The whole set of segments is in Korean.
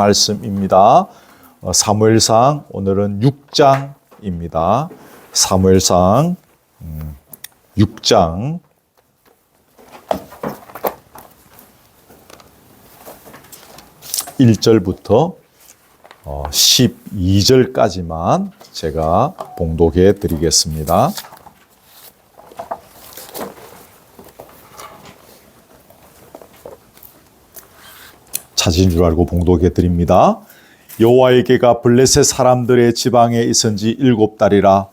말씀입니다. 사무엘상 오늘은 6장입니다. 사무엘상 6장 1절부터 12절까지만 제가 봉독해 드리겠습니다. 찾은 줄 알고 봉독해 드립니다. 여호와에게가 블레셋 사람들의 지방에 있은 지 7달이라.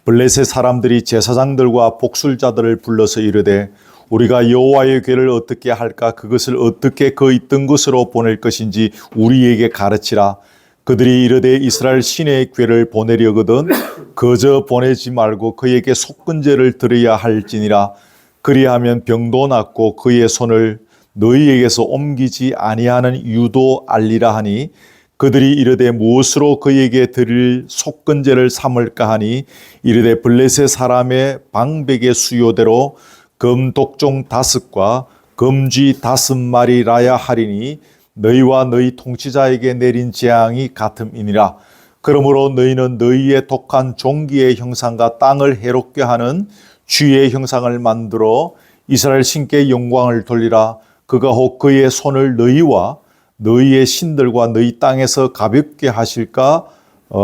블레셋 사람들이 제사장들과 복술자들을 불러서 이르되 우리가 여호와의 궤를 어떻게 할까? 그것을 어떻게 그 있던 곳으로 보낼 것인지 우리에게 가르치라. 그들이 이르되 이스라엘 신의 궤를 보내려거든 그저 보내지 말고 그에게 속건제를 드려야 할지니라. 그리하면 병도 낫고 그의 손을 너희에게서 옮기지 아니하는 이유도 알리라 하니 그들이 이르되 무엇으로 그에게 드릴 속건제를 삼을까 하니 이르되 블레셋 사람의 방백의 수요대로 금 독종 5과 금쥐 5마리라야 하리니 너희와 너희 통치자에게 내린 재앙이 같음이니라. 그러므로 너희는 너희의 독한 종기의 형상과 땅을 해롭게 하는 쥐의 형상을 만들어 이스라엘 신께 영광을 돌리라. 그가 혹 그의 손을 너희와 너희의 신들과 너희 땅에서 가볍게 하실까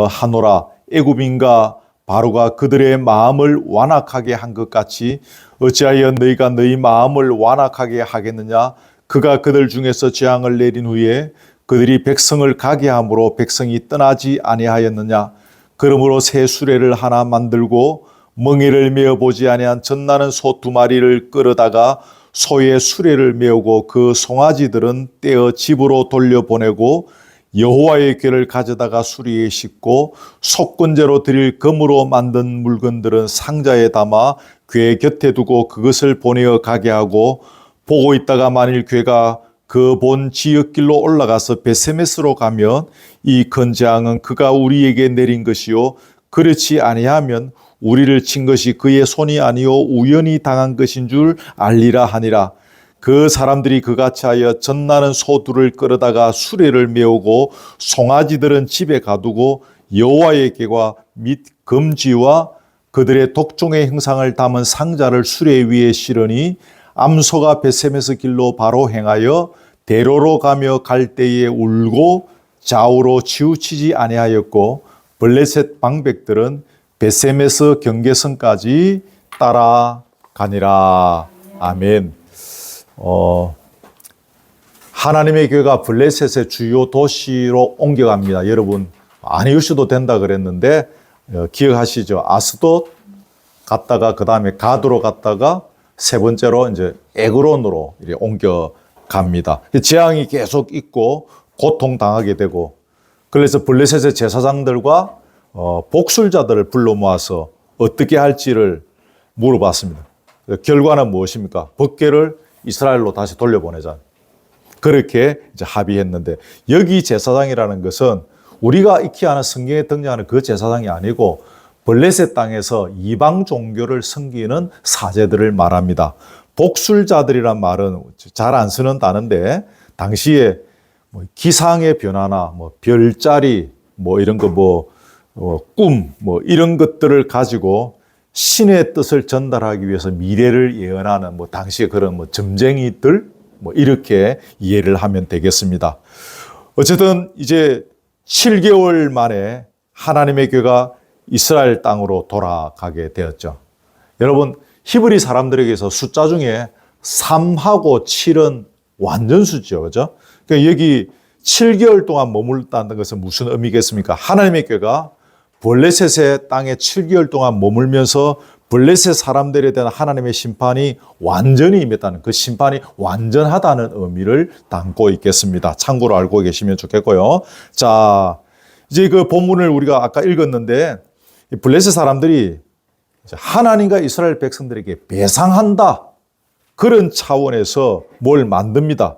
하노라. 애굽인과 바로가 그들의 마음을 완악하게 한 것 같이 어찌하여 너희가 너희 마음을 완악하게 하겠느냐. 그가 그들 중에서 재앙을 내린 후에 그들이 백성을 가게 함으로 백성이 떠나지 아니하였느냐. 그러므로 새 수레를 하나 만들고 멍에를 메어 보지 아니한 젖나는 소 2마리를 끌어다가 소의 수레를 메우고 그 송아지들은 떼어 집으로 돌려보내고 여호와의 궤를 가져다가 수리에 싣고 속건제로 드릴 금으로 만든 물건들은 상자에 담아 궤 곁에 두고 그것을 보내어 가게 하고 보고 있다가 만일 궤가 그 본 지역길로 올라가서 베세메스로 가면 이 큰 재앙은 그가 우리에게 내린 것이요 그렇지 아니하면 우리를 친 것이 그의 손이 아니요 우연히 당한 것인 줄 알리라 하니라. 그 사람들이 그같이 하여 젖나는 소 2를 끌어다가 수레를 메우고 송아지들은 집에 가두고 여호와의 궤와 및 금쥐와 그들의 독종의 형상을 담은 상자를 수레 위에 실으니 암소가 베세메스 길로 바로 행하여 대로로 가며 갈 때에 울고 좌우로 치우치지 아니하였고 블레셋 방백들은 베세메스 경계선까지 따라가니라. 아멘. 하나님의 교회가 블레셋의 주요 도시로 옮겨갑니다. 여러분 아니우셔도 된다 그랬는데 기억하시죠? 아스돗 갔다가 그 다음에 가드로 갔다가 세 번째로 이제 에그론으로 이렇게 옮겨갑니다. 재앙이 계속 있고 고통당하게 되고 그래서 블레셋의 제사장들과 복술자들을 불러 모아서 어떻게 할지를 물어봤습니다. 결과는 무엇입니까? 법궤를 이스라엘로 다시 돌려보내자. 그렇게 이제 합의했는데 여기 제사장이라는 것은 우리가 익히 아는 성경에 등장하는 그 제사장이 아니고 블레셋 땅에서 이방 종교를 섬기는 사제들을 말합니다. 복술자들이란 말은 잘 안 쓰는 단어인데 당시에 뭐 기상의 변화나 뭐 별자리 뭐 이런 거 꿈 이런 것들을 가지고 신의 뜻을 전달하기 위해서 미래를 예언하는 당시에 그런 점쟁이들 이렇게 이해를 하면 되겠습니다. 어쨌든 이제 7개월 만에 하나님의 교회가 이스라엘 땅으로 돌아가게 되었죠. 여러분 히브리 사람들에게서 숫자 중에 3하고 7은 완전수죠. 그죠? 그러니까 여기 7개월 동안 머물렀다는 것은 무슨 의미겠습니까? 하나님의 교회가 블레셋의 땅에 7개월 동안 머물면서 블레셋 사람들에 대한 하나님의 심판이 완전히 임했다는 그 심판이 완전하다는 의미를 담고 있겠습니다. 참고로 알고 계시면 좋겠고요. 자, 이제 그 본문을 우리가 아까 읽었는데 블레셋 사람들이 하나님과 이스라엘 백성들에게 배상한다. 그런 차원에서 뭘 만듭니다.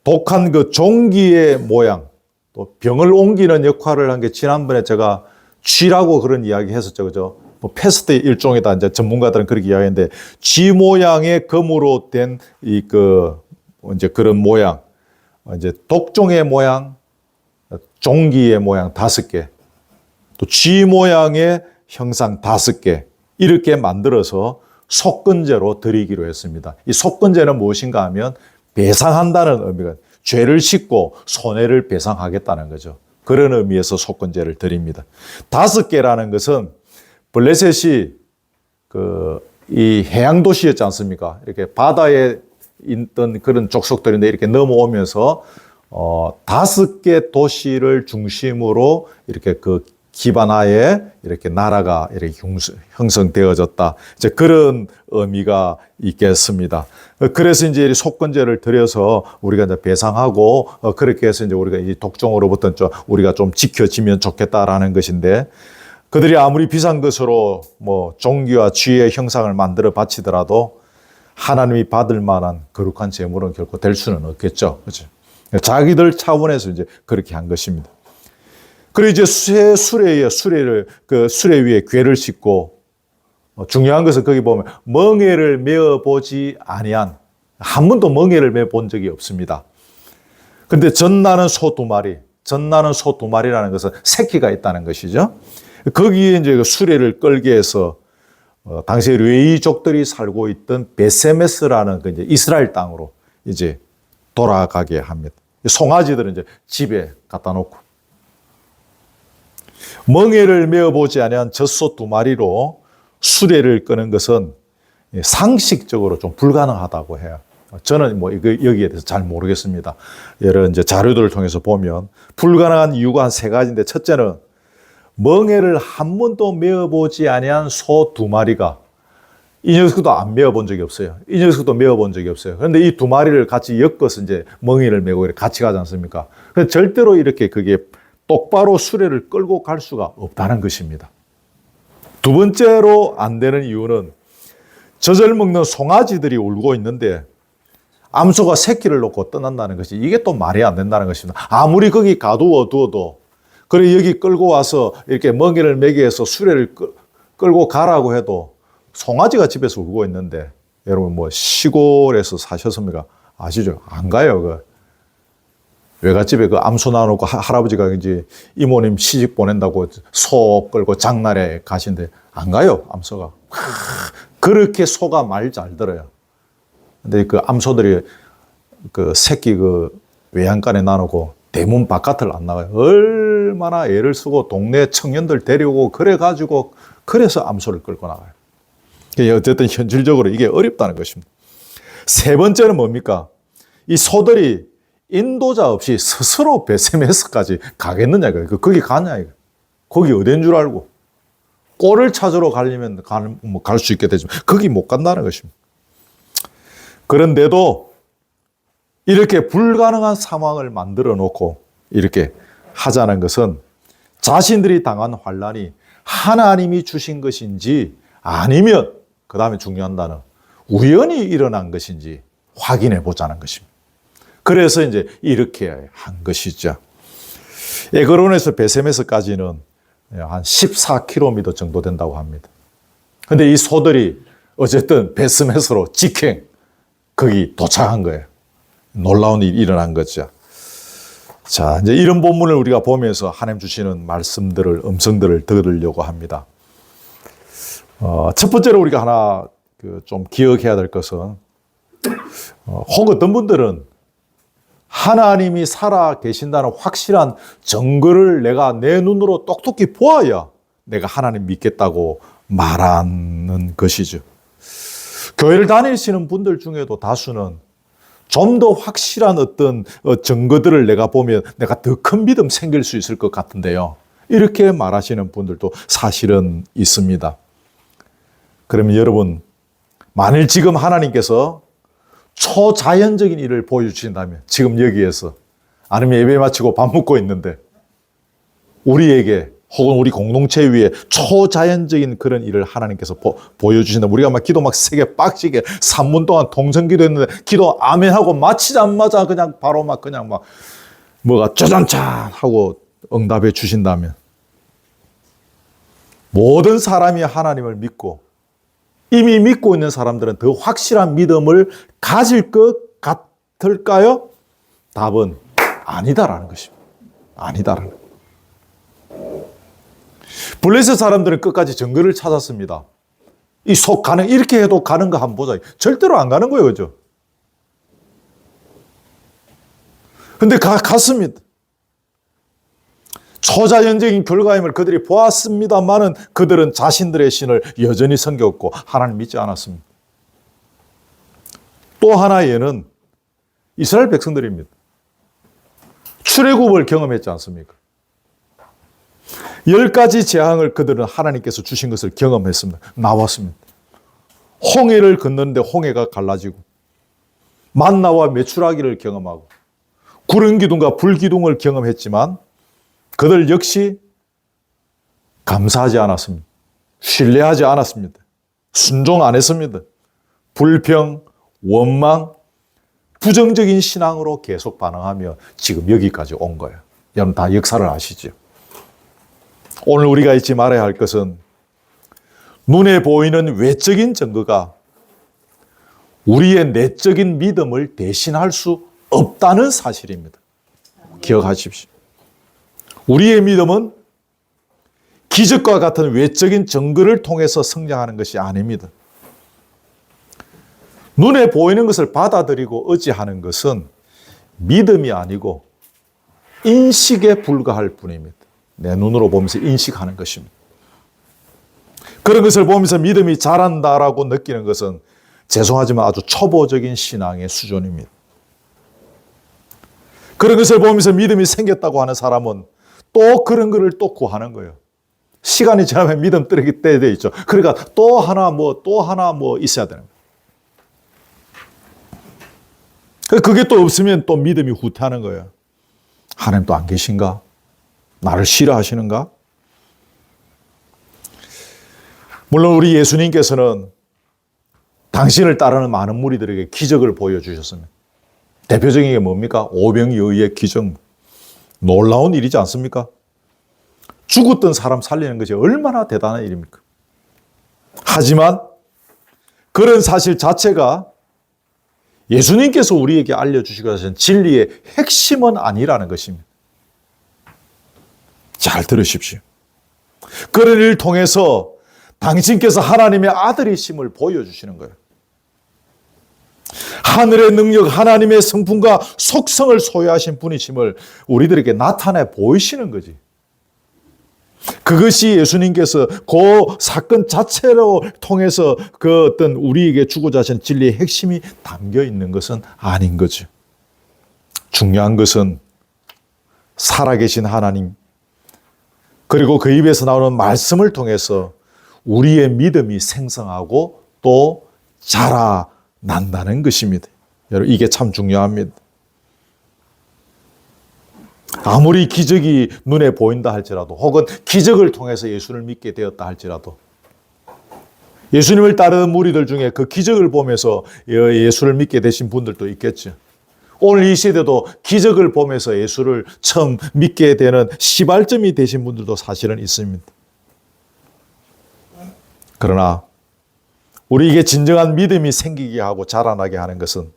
독한 그 종기의 모양, 또 병을 옮기는 역할을 한 게 지난번에 제가 쥐라고 그런 이야기 했었죠. 그죠? 패스트 일종이다. 이제 전문가들은 그렇게 이야기했는데, 쥐 모양의 금으로 된 이제 그런 모양, 이제 독종의 모양, 종기의 모양 5개, 또 쥐 모양의 형상 5개, 이렇게 만들어서 속건제로 드리기로 했습니다. 이 속건제는 무엇인가 하면 배상한다는 의미가, 죄를 씻고 손해를 배상하겠다는 거죠. 그런 의미에서 속건제를 드립니다. 5개라는 것은 블레셋이 이 해양 도시였지 않습니까? 이렇게 바다에 있던 그런 족속들인데 이렇게 넘어오면서 5개 도시를 중심으로 이렇게 그 기반하에 이렇게 나라가 이렇게 형성되어졌다. 이제 그런 의미가 있겠습니다. 그래서 이제 속건제를 드려서 우리가 이제 배상하고 그렇게 해서 이제 우리가 이 독종으로부터 우리가 좀 지켜지면 좋겠다라는 것인데, 그들이 아무리 비싼 것으로 뭐 종기와 쥐의 형상을 만들어 바치더라도 하나님이 받을 만한 거룩한 제물은 결코 될 수는 없겠죠. 그렇죠? 자기들 차원에서 이제 그렇게 한 것입니다. 그리고 이제 수레 위에 궤를 싣고, 중요한 것은 거기 보면 멍에를 메어 보지 아니한, 한 번도 멍에를 메어 본 적이 없습니다. 근데 젖나는 소 2마리, 젖나는 소 2마리라는 것은 새끼가 있다는 것이죠. 거기에 이제 그 수레를 끌게 해서 당시 레위족들이 살고 있던 베세메스라는 그 이제 이스라엘 땅으로 이제 돌아가게 합니다. 송아지들은 이제 집에 갖다 놓고, 멍에를 메어 보지 아니한 젖소 2마리로 수레를 끄는 것은 상식적으로 좀 불가능하다고 해요. 저는 뭐 여기에 대해서 잘 모르겠습니다. 여러 이제 자료들을 통해서 보면 불가능한 이유가 한 3가지인데, 첫째는 멍에를 한 번도 메어 보지 아니한 소 2마리가, 이 녀석도 안 메어 본 적이 없어요. 이 녀석도 메어 본 적이 없어요. 그런데 이 2마리를 같이 엮어서 이제 멍에를 메고 이렇게 같이 가지 않습니까? 그래서 절대로 이렇게 그게 똑바로 수레를 끌고 갈 수가 없다는 것입니다. 2번째로 안 되는 이유는 젖을 먹는 송아지들이 울고 있는데 암소가 새끼를 놓고 떠난다는 것이, 이게 또 말이 안 된다는 것입니다. 아무리 거기 가두어 두어도, 그래 여기 끌고 와서 이렇게 먹이를 먹이 해서 수레를 끌고 가라고 해도 송아지가 집에서 울고 있는데, 여러분 뭐 시골에서 사셨습니까? 아시죠? 안 가요. 외갓집에 그 암소 놔놓고 할아버지가 이제 이모님 시집 보낸다고 소 끌고 장날에 가신데 안 가요, 암소가. 그렇게 소가 말 잘 들어요. 근데 그 암소들이 그 새끼 그 외양간에 놔놓고 대문 바깥을 안 나가요. 얼마나 애를 쓰고 동네 청년들 데려오고 그래가지고, 그래서 암소를 끌고 나가요. 어쨌든 현실적으로 이게 어렵다는 것입니다. 3번째는 뭡니까? 이 소들이 인도자 없이 스스로 베세메스까지 가겠느냐, 거기 가냐, 거기 어딘 줄 알고. 꼴을 찾으러 가려면 갈 수 있게 되지만 거기 못 간다는 것입니다. 그런데도 이렇게 불가능한 상황을 만들어 놓고 이렇게 하자는 것은 자신들이 당한 환난이 하나님이 주신 것인지, 아니면 그 다음에 중요한 단어, 우연히 일어난 것인지 확인해 보자는 것입니다. 그래서 이제 이렇게 한 것이죠. 에그론에서 베세메스까지는 한 14km 정도 된다고 합니다. 근데 이 소들이 어쨌든 베세메스로 직행, 거기 도착한 거예요. 놀라운 일이 일어난 거죠. 자, 이제 이런 본문을 우리가 보면서 하나님 주시는 말씀들을, 음성들을 들으려고 합니다. 첫 번째로 우리가 하나 좀 기억해야 될 것은, 혹 어떤 분들은 하나님이 살아 계신다는 확실한 증거를 내가 내 눈으로 똑똑히 보아야 내가 하나님 믿겠다고 말하는 것이죠. 교회를 다니시는 분들 중에도 다수는 좀 더 확실한 어떤 증거들을 내가 보면 내가 더 큰 믿음 생길 수 있을 것 같은데요, 이렇게 말하시는 분들도 사실은 있습니다. 그러면 여러분, 만일 지금 하나님께서 초자연적인 일을 보여주신다면, 지금 여기에서 아니면 예배 마치고 밥 먹고 있는데 우리에게 혹은 우리 공동체 위에 초자연적인 그런 일을 하나님께서 보여주신다면, 우리가 막 기도 막 세게 빡시게 3분 동안 통성기도 했는데 기도 아멘하고 마치자마자 그냥 바로 막 그냥 막 뭐가 짜잔짠 하고 응답해 주신다면, 모든 사람이 하나님을 믿고 이미 믿고 있는 사람들은 더 확실한 믿음을 가질 것 같을까요? 답은 아니다라는 것입니다. 아니다라는 거예요. 블레셋 사람들은 끝까지 증거를 찾았습니다. 이 속 가는, 이렇게 해도 가는 거 한번 보자. 절대로 안 가는 거예요. 그죠? 근데 갔습니다. 초자연적인 결과임을 그들이 보았습니다만은 그들은 자신들의 신을 여전히 섬겼고 하나님 믿지 않았습니다. 또 하나의 예는 이스라엘 백성들입니다. 출애굽을 경험했지 않습니까? 10가지 재앙을 그들은 하나님께서 주신 것을 경험했습니다. 나왔습니다. 홍해를 건너는데 홍해가 갈라지고 만나와 메추라기를 경험하고 구름 기둥과 불 기둥을 경험했지만 그들 역시 감사하지 않았습니다. 신뢰하지 않았습니다. 순종 안 했습니다. 불평, 원망, 부정적인 신앙으로 계속 반응하며 지금 여기까지 온 거예요. 여러분 다 역사를 아시죠? 오늘 우리가 잊지 말아야 할 것은 눈에 보이는 외적인 증거가 우리의 내적인 믿음을 대신할 수 없다는 사실입니다. 기억하십시오. 우리의 믿음은 기적과 같은 외적인 증거를 통해서 성장하는 것이 아닙니다. 눈에 보이는 것을 받아들이고 의지하는 것은 믿음이 아니고 인식에 불과할 뿐입니다. 내 눈으로 보면서 인식하는 것입니다. 그런 것을 보면서 믿음이 자란다라고 느끼는 것은 죄송하지만 아주 초보적인 신앙의 수준입니다. 그런 것을 보면서 믿음이 생겼다고 하는 사람은 또 그런 것을 또 구하는 거예요. 시간이 지나면 믿음 떨어질 때 있죠. 그러니까 또 하나 있어야 되는 거예요. 그게 또 없으면 또 믿음이 후퇴하는 거예요. 하나님 또 안 계신가? 나를 싫어하시는가? 물론 우리 예수님께서는 당신을 따르는 많은 무리들에게 기적을 보여주셨습니다. 대표적인 게 뭡니까? 오병이어의 기적. 놀라운 일이지 않습니까? 죽었던 사람 살리는 것이 얼마나 대단한 일입니까? 하지만 그런 사실 자체가 예수님께서 우리에게 알려주시고 하신 진리의 핵심은 아니라는 것입니다. 잘 들으십시오. 그런 일을 통해서 당신께서 하나님의 아들이심을 보여주시는 거예요. 하늘의 능력, 하나님의 성품과 속성을 소유하신 분이심을 우리들에게 나타내 보이시는 거지. 그것이 예수님께서 그 사건 자체로 통해서 그 어떤 우리에게 주고자 하신 진리의 핵심이 담겨 있는 것은 아닌 거죠. 중요한 것은 살아계신 하나님, 그리고 그 입에서 나오는 말씀을 통해서 우리의 믿음이 생성하고 또 자라난다는 것입니다. 여러분, 이게 참 중요합니다. 아무리 기적이 눈에 보인다 할지라도, 혹은 기적을 통해서 예수를 믿게 되었다 할지라도, 예수님을 따르는 무리들 중에 그 기적을 보면서 예수를 믿게 되신 분들도 있겠죠. 오늘 이 시대도 기적을 보면서 예수를 처음 믿게 되는 시발점이 되신 분들도 사실은 있습니다. 그러나 우리에게 진정한 믿음이 생기게 하고 자라나게 하는 것은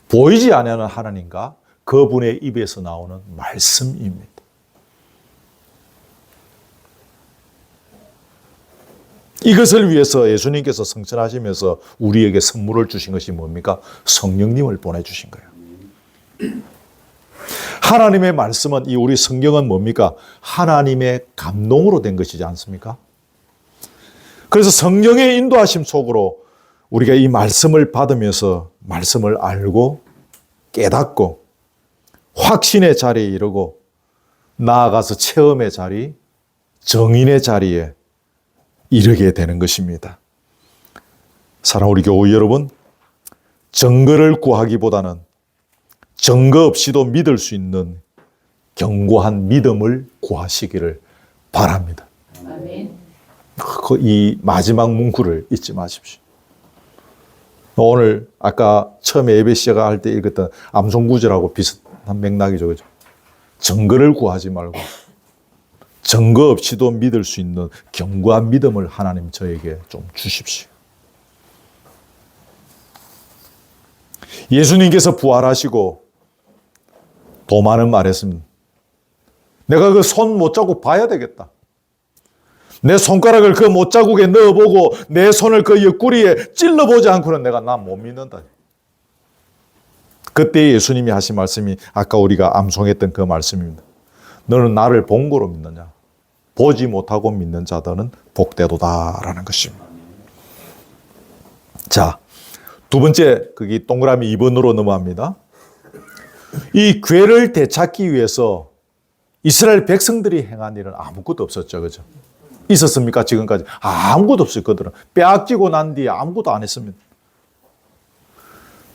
보이지 않는 하나님과 그분의 입에서 나오는 말씀입니다. 이것을 위해서 예수님께서 성천하시면서 우리에게 선물을 주신 것이 뭡니까? 성령님을 보내주신 거예요. 하나님의 말씀은, 이 우리 성경은 뭡니까? 하나님의 감동으로 된 것이지 않습니까? 그래서 성령의 인도하심 속으로 우리가 이 말씀을 받으면서 말씀을 알고 깨닫고 확신의 자리에 이르고 나아가서 체험의 자리, 정인의 자리에 이르게 되는 것입니다. 사랑하는 우리 교우 여러분, 증거를 구하기보다는 증거 없이도 믿을 수 있는 견고한 믿음을 구하시기를 바랍니다. 아멘. 이 마지막 문구를 잊지 마십시오. 오늘 아까 처음에 예배 시작할 때 읽었던 암송구절하고 비슷한 맥락이죠. 그죠? 증거를 구하지 말고 증거 없이도 믿을 수 있는 견고한 믿음을 하나님 저에게 좀 주십시오. 예수님께서 부활하시고 도마는 말했습니다. 내가 그 손 못자국 봐야 되겠다. 내 손가락을 그 못자국에 넣어보고 내 손을 그 옆구리에 찔러보지 않고는 내가 나 못 믿는다. 그때 예수님이 하신 말씀이 아까 우리가 암송했던 그 말씀입니다. 너는 나를 본 거로 믿느냐? 보지 못하고 믿는 자들은 복되도다라는 것입니다. 자, 두 번째, 거기 동그라미 2번으로 넘어갑니다. 이 괴를 되찾기 위해서 이스라엘 백성들이 행한 일은 아무것도 없었죠. 그죠? 있었습니까? 지금까지? 아무것도 없어요. 그들은. 빼앗기고 난 뒤에 아무것도 안 했습니다.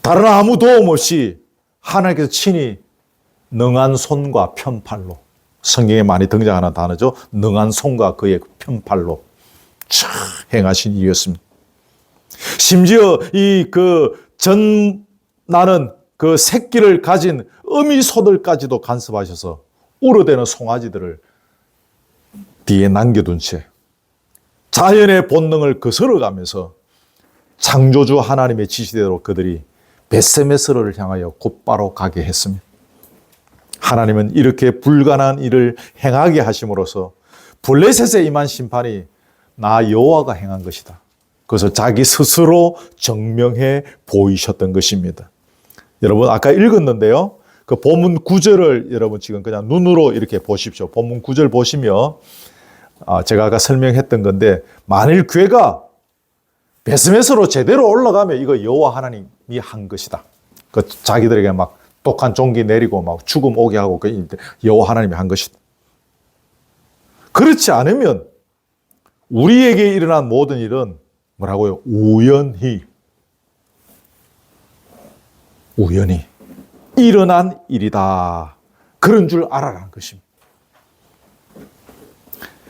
다른 아무 도움 없이 하나님께서 친히 능한 손과 편팔로, 성경에 많이 등장하는 단어죠. 능한 손과 그의 편팔로 행하신 일이었습니다. 심지어 나는 그 새끼를 가진 어미소들까지도 간섭하셔서 우러대는 송아지들을 뒤에 남겨둔 채 자연의 본능을 거스러가면서 창조주 하나님의 지시대로 그들이 벳세메스를 향하여 곧바로 가게 했습니다. 하나님은 이렇게 불가능한 일을 행하게 하심으로써 블레셋에 임한 심판이 나 여호와가 행한 것이다. 그래서 자기 스스로 증명해 보이셨던 것입니다. 여러분 아까 읽었는데요. 그 본문 9절을 여러분 지금 그냥 눈으로 이렇게 보십시오. 본문 9절 보시면 제가 아까 설명했던 건데 만일 괴가 베스메스로 제대로 올라가면 이거 여호와 하나님이 한 것이다. 그 자기들에게 막 독한 종기 내리고 막 죽음 오게 하고 그 여호와 하나님이 한 것이다. 그렇지 않으면 우리에게 일어난 모든 일은 뭐라고요? 우연히 일어난 일이다. 그런 줄 알아라는 것입니다.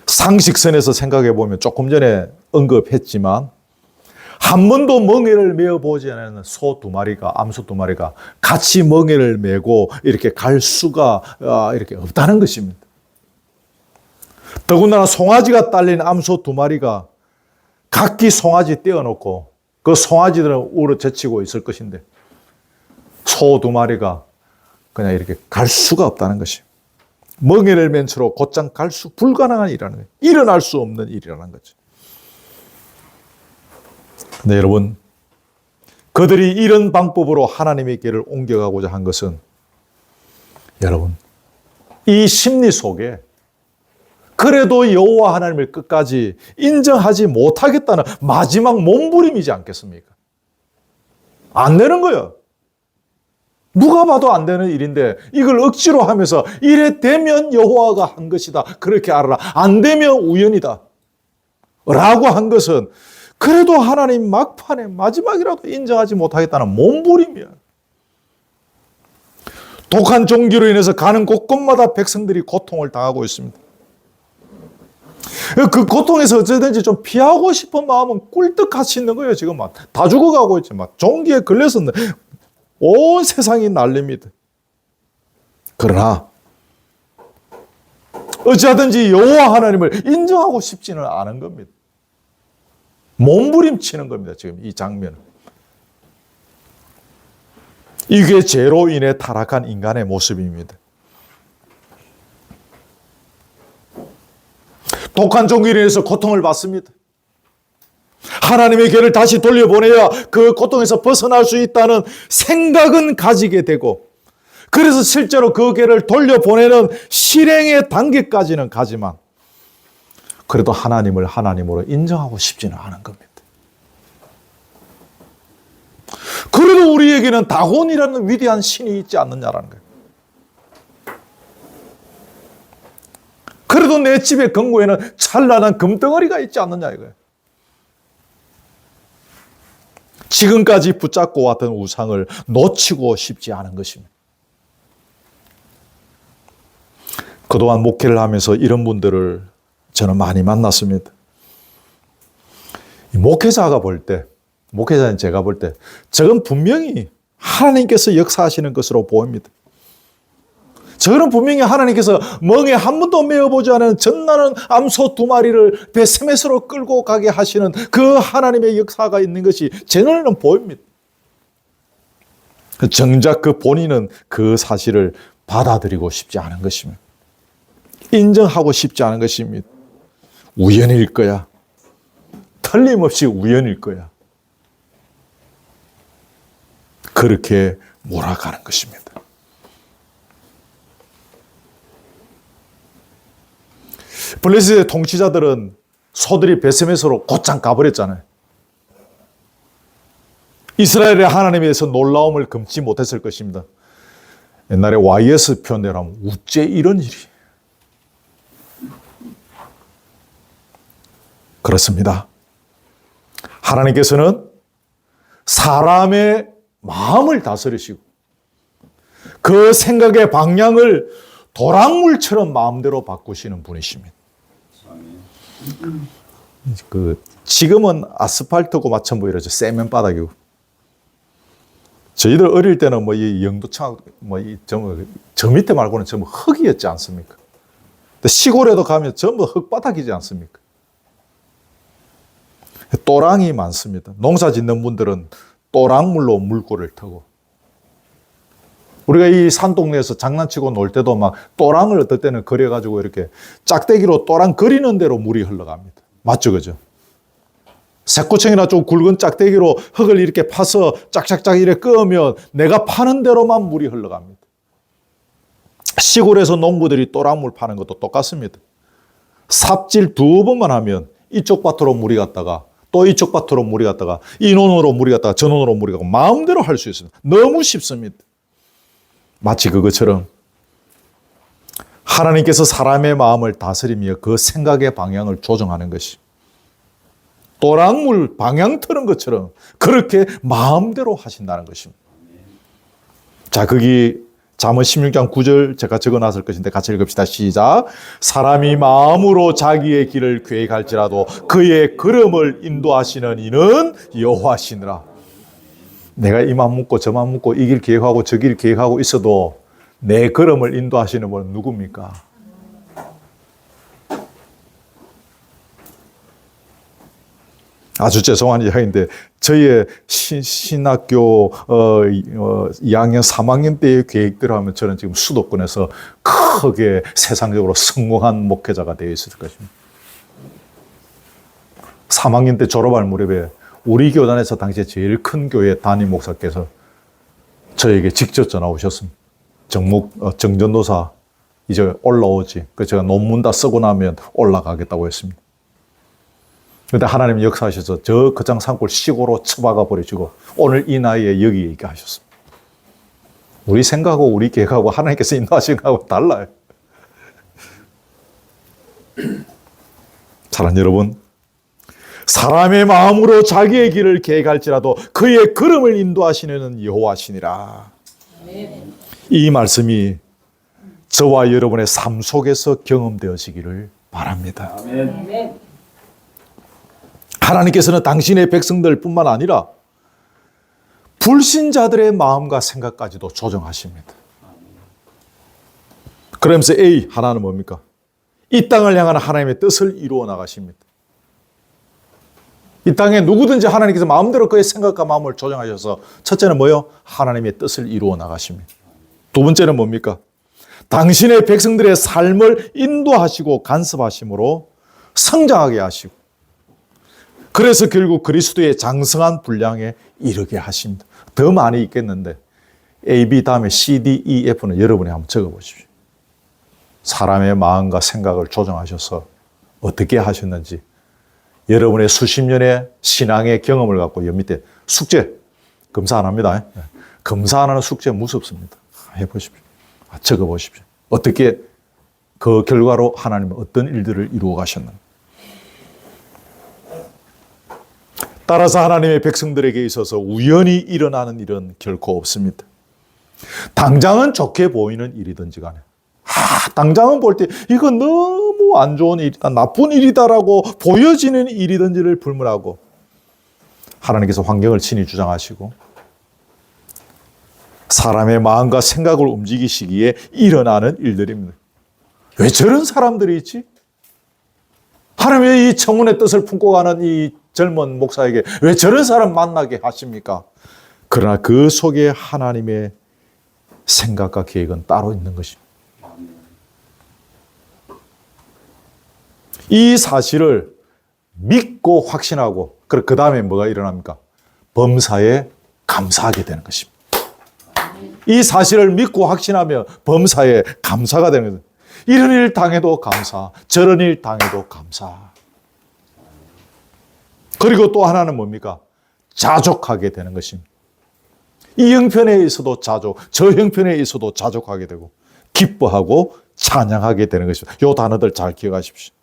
상식선에서 생각해 보면 조금 전에 언급했지만 한 번도 멍에를 메어보지 않은 소 두 마리가, 암소 두 마리가 같이 멍에를 메고 이렇게 갈 수가 이렇게 없다는 것입니다. 더군다나 송아지가 딸린 암소 두 마리가 각기 송아지 떼어놓고 그 송아지들은 우러젖히고 있을 것인데 소 두 마리가 그냥 이렇게 갈 수가 없다는 것이에요. 멍에를 맨 채로 곧장 갈 수 불가능한 일이라는 거예요. 일어날 수 없는 일이라는 거죠. 근데 여러분, 그들이 이런 방법으로 하나님의 길을 옮겨가고자 한 것은 여러분, 이 심리 속에 그래도 여호와 하나님을 끝까지 인정하지 못하겠다는 마지막 몸부림이지 않겠습니까? 안 되는 거예요. 누가 봐도 안 되는 일인데 이걸 억지로 하면서 이래 되면 여호와가 한 것이다. 그렇게 알아라. 안 되면 우연이다. 라고 한 것은 그래도 하나님 막판에 마지막이라도 인정하지 못하겠다는 몸부림이야. 독한 종기로 인해서 가는 곳곳마다 백성들이 고통을 당하고 있습니다. 그 고통에서 어쩌든지 좀 피하고 싶은 마음은 꿀떡같이 있는 거예요. 지금 막 다 죽어가고 있지. 막 종기에 걸려서 온 세상이 난립니다. 그러나 어찌하든지 여호와 하나님을 인정하고 싶지는 않은 겁니다. 몸부림치는 겁니다. 지금 이 장면은. 이게 죄로 인해 타락한 인간의 모습입니다. 독한 종기로 인해서 고통을 받습니다. 하나님의 길을 다시 돌려보내야 그 고통에서 벗어날 수 있다는 생각은 가지게 되고 그래서 실제로 그 길을 돌려보내는 실행의 단계까지는 가지만 그래도 하나님을 하나님으로 인정하고 싶지는 않은 겁니다. 그래도 우리에게는 다곤이라는 위대한 신이 있지 않느냐라는 거예요. 그래도 내 집의 금고에는 찬란한 금덩어리가 있지 않느냐 이거예요. 지금까지 붙잡고 왔던 우상을 놓치고 싶지 않은 것입니다. 그동안 목회를 하면서 이런 분들을 저는 많이 만났습니다. 목회자가 볼 때, 목회자는 제가 볼 때, 저건 분명히 하나님께서 역사하시는 것으로 보입니다. 저는 분명히 하나님께서 멍에 한 번도 메어보지 않은 전나는 암소 두 마리를 베스메스로 끌고 가게 하시는 그 하나님의 역사가 있는 것이 제 눈에는 보입니다. 정작 그 본인은 그 사실을 받아들이고 싶지 않은 것입니다. 인정하고 싶지 않은 것입니다. 우연일 거야. 틀림없이 우연일 거야. 그렇게 몰아가는 것입니다. 블레셋의 통치자들은 소들이 베세메스로 곧장 가버렸잖아요. 이스라엘의 하나님에 대해서 놀라움을 금치 못했을 것입니다. 옛날에 YS 표현대로 하면 우째 이런 일이. 그렇습니다. 하나님께서는 사람의 마음을 다스리시고 그 생각의 방향을 도랑물처럼 마음대로 바꾸시는 분이십니다. 지금은 아스팔트고 마천부 이러죠. 세면바닥이고. 저희들 어릴 때는 이 영도청 저 밑에 말고는 전부 흙이었지 않습니까? 근데 시골에도 가면 전부 흙바닥이지 않습니까? 또랑이 많습니다. 농사 짓는 분들은 또랑물로 물고를 터고, 우리가 이 산동네에서 장난치고 놀 때도 막 또랑을 어떨 때는 그려가지고 이렇게 짝대기로 또랑 그리는 대로 물이 흘러갑니다. 맞죠, 그죠? 새꼬챙이나 좀 굵은 짝대기로 흙을 이렇게 파서 짝짝짝 이렇게 끄으면 내가 파는 대로만 물이 흘러갑니다. 시골에서 농부들이 또랑물 파는 것도 똑같습니다. 삽질 2번만 하면 이쪽 밭으로 물이 갔다가 또 이쪽 밭으로 물이 갔다가 이 논으로 물이 갔다가 저 논으로 물이 가고 마음대로 할 수 있습니다. 너무 쉽습니다. 마치 그것처럼 하나님께서 사람의 마음을 다스리며 그 생각의 방향을 조정하는 것이 또랑물 방향 트는 것처럼 그렇게 마음대로 하신다는 것입니다. 자, 거기 잠언 16장 9절 제가 적어놨을 것인데 같이 읽읍시다. 시작. 사람이 마음으로 자기의 길을 계획할지라도 그의 걸음을 인도하시는 이는 여호와시니라. 내가 이만 묻고 저만 묻고 이 길 계획하고 저 길 계획하고 있어도 내 걸음을 인도하시는 분은 누굽니까? 아주 죄송한 이야기인데 저희의 신학교 2학년, 3학년 때의 계획대로 하면 저는 지금 수도권에서 크게 세상적으로 성공한 목회자가 되어 있을 것입니다. 3학년 때 졸업할 무렵에 우리 교단에서 당시에 제일 큰 교회 담임 목사께서 저에게 직접 전화 오셨습니다. 정전도사 이제 올라오지. 그래서 제가 논문 다 쓰고 나면 올라가겠다고 했습니다. 그런데 하나님 역사하셔서 저 거장 산골 시골로 처박아 버리시고 오늘 이 나이에 여기 있게 하셨습니다. 우리 생각하고 우리 계획하고 하나님께서 인도하시는 거하고 달라요. 사랑하는 여러분, 사람의 마음으로 자기의 길을 계획할지라도 그의 걸음을 인도하시는 여호와시니라. 이 말씀이 저와 여러분의 삶 속에서 경험되어지기를 바랍니다. 아멘. 하나님께서는 당신의 백성들 뿐만 아니라 불신자들의 마음과 생각까지도 조정하십니다. 그러면서 A, 하나는 뭡니까? 이 땅을 향한 하나님의 뜻을 이루어 나가십니다. 이 땅에 누구든지 하나님께서 마음대로 그의 생각과 마음을 조정하셔서 첫째는 뭐요? 하나님의 뜻을 이루어 나가십니다. 두 번째는 뭡니까? 당신의 백성들의 삶을 인도하시고 간섭하심으로 성장하게 하시고 그래서 결국 그리스도의 장성한 분량에 이르게 하십니다. 더 많이 있겠는데 A, B 다음에 C, D, E, F는 여러분이 한번 적어보십시오. 사람의 마음과 생각을 조정하셔서 어떻게 하셨는지 여러분의 수십 년의 신앙의 경험을 갖고 여 밑에 숙제 검사 안 합니다. 검사 안 하는 숙제 무섭습니다. 해보십시오. 적어보십시오. 어떻게 그 결과로 하나님은 어떤 일들을 이루어 가셨는가. 따라서 하나님의 백성들에게 있어서 우연히 일어나는 일은 결코 없습니다. 당장은 좋게 보이는 일이든지 간에 당장은 볼 때 이건 너무 안 좋은 일이다, 나쁜 일이다라고 보여지는 일이든지를 불문하고 하나님께서 환경을 친히 주장하시고 사람의 마음과 생각을 움직이시기에 일어나는 일들입니다. 왜 저런 사람들이 있지? 하나님의 이 청운의 뜻을 품고 가는 이 젊은 목사에게 왜 저런 사람 만나게 하십니까? 그러나 그 속에 하나님의 생각과 계획은 따로 있는 것입니다. 이 사실을 믿고 확신하고 그 다음에 뭐가 일어납니까? 범사에 감사하게 되는 것입니다. 이 사실을 믿고 확신하며 범사에 감사가 되는 거예요. 이런 일 당해도 감사, 저런 일 당해도 감사. 그리고 또 하나는 뭡니까? 자족하게 되는 것입니다. 이 형편에 있어도 자족, 저 형편에 있어도 자족하게 되고 기뻐하고 찬양하게 되는 것입니다. 이 단어들 잘 기억하십시오.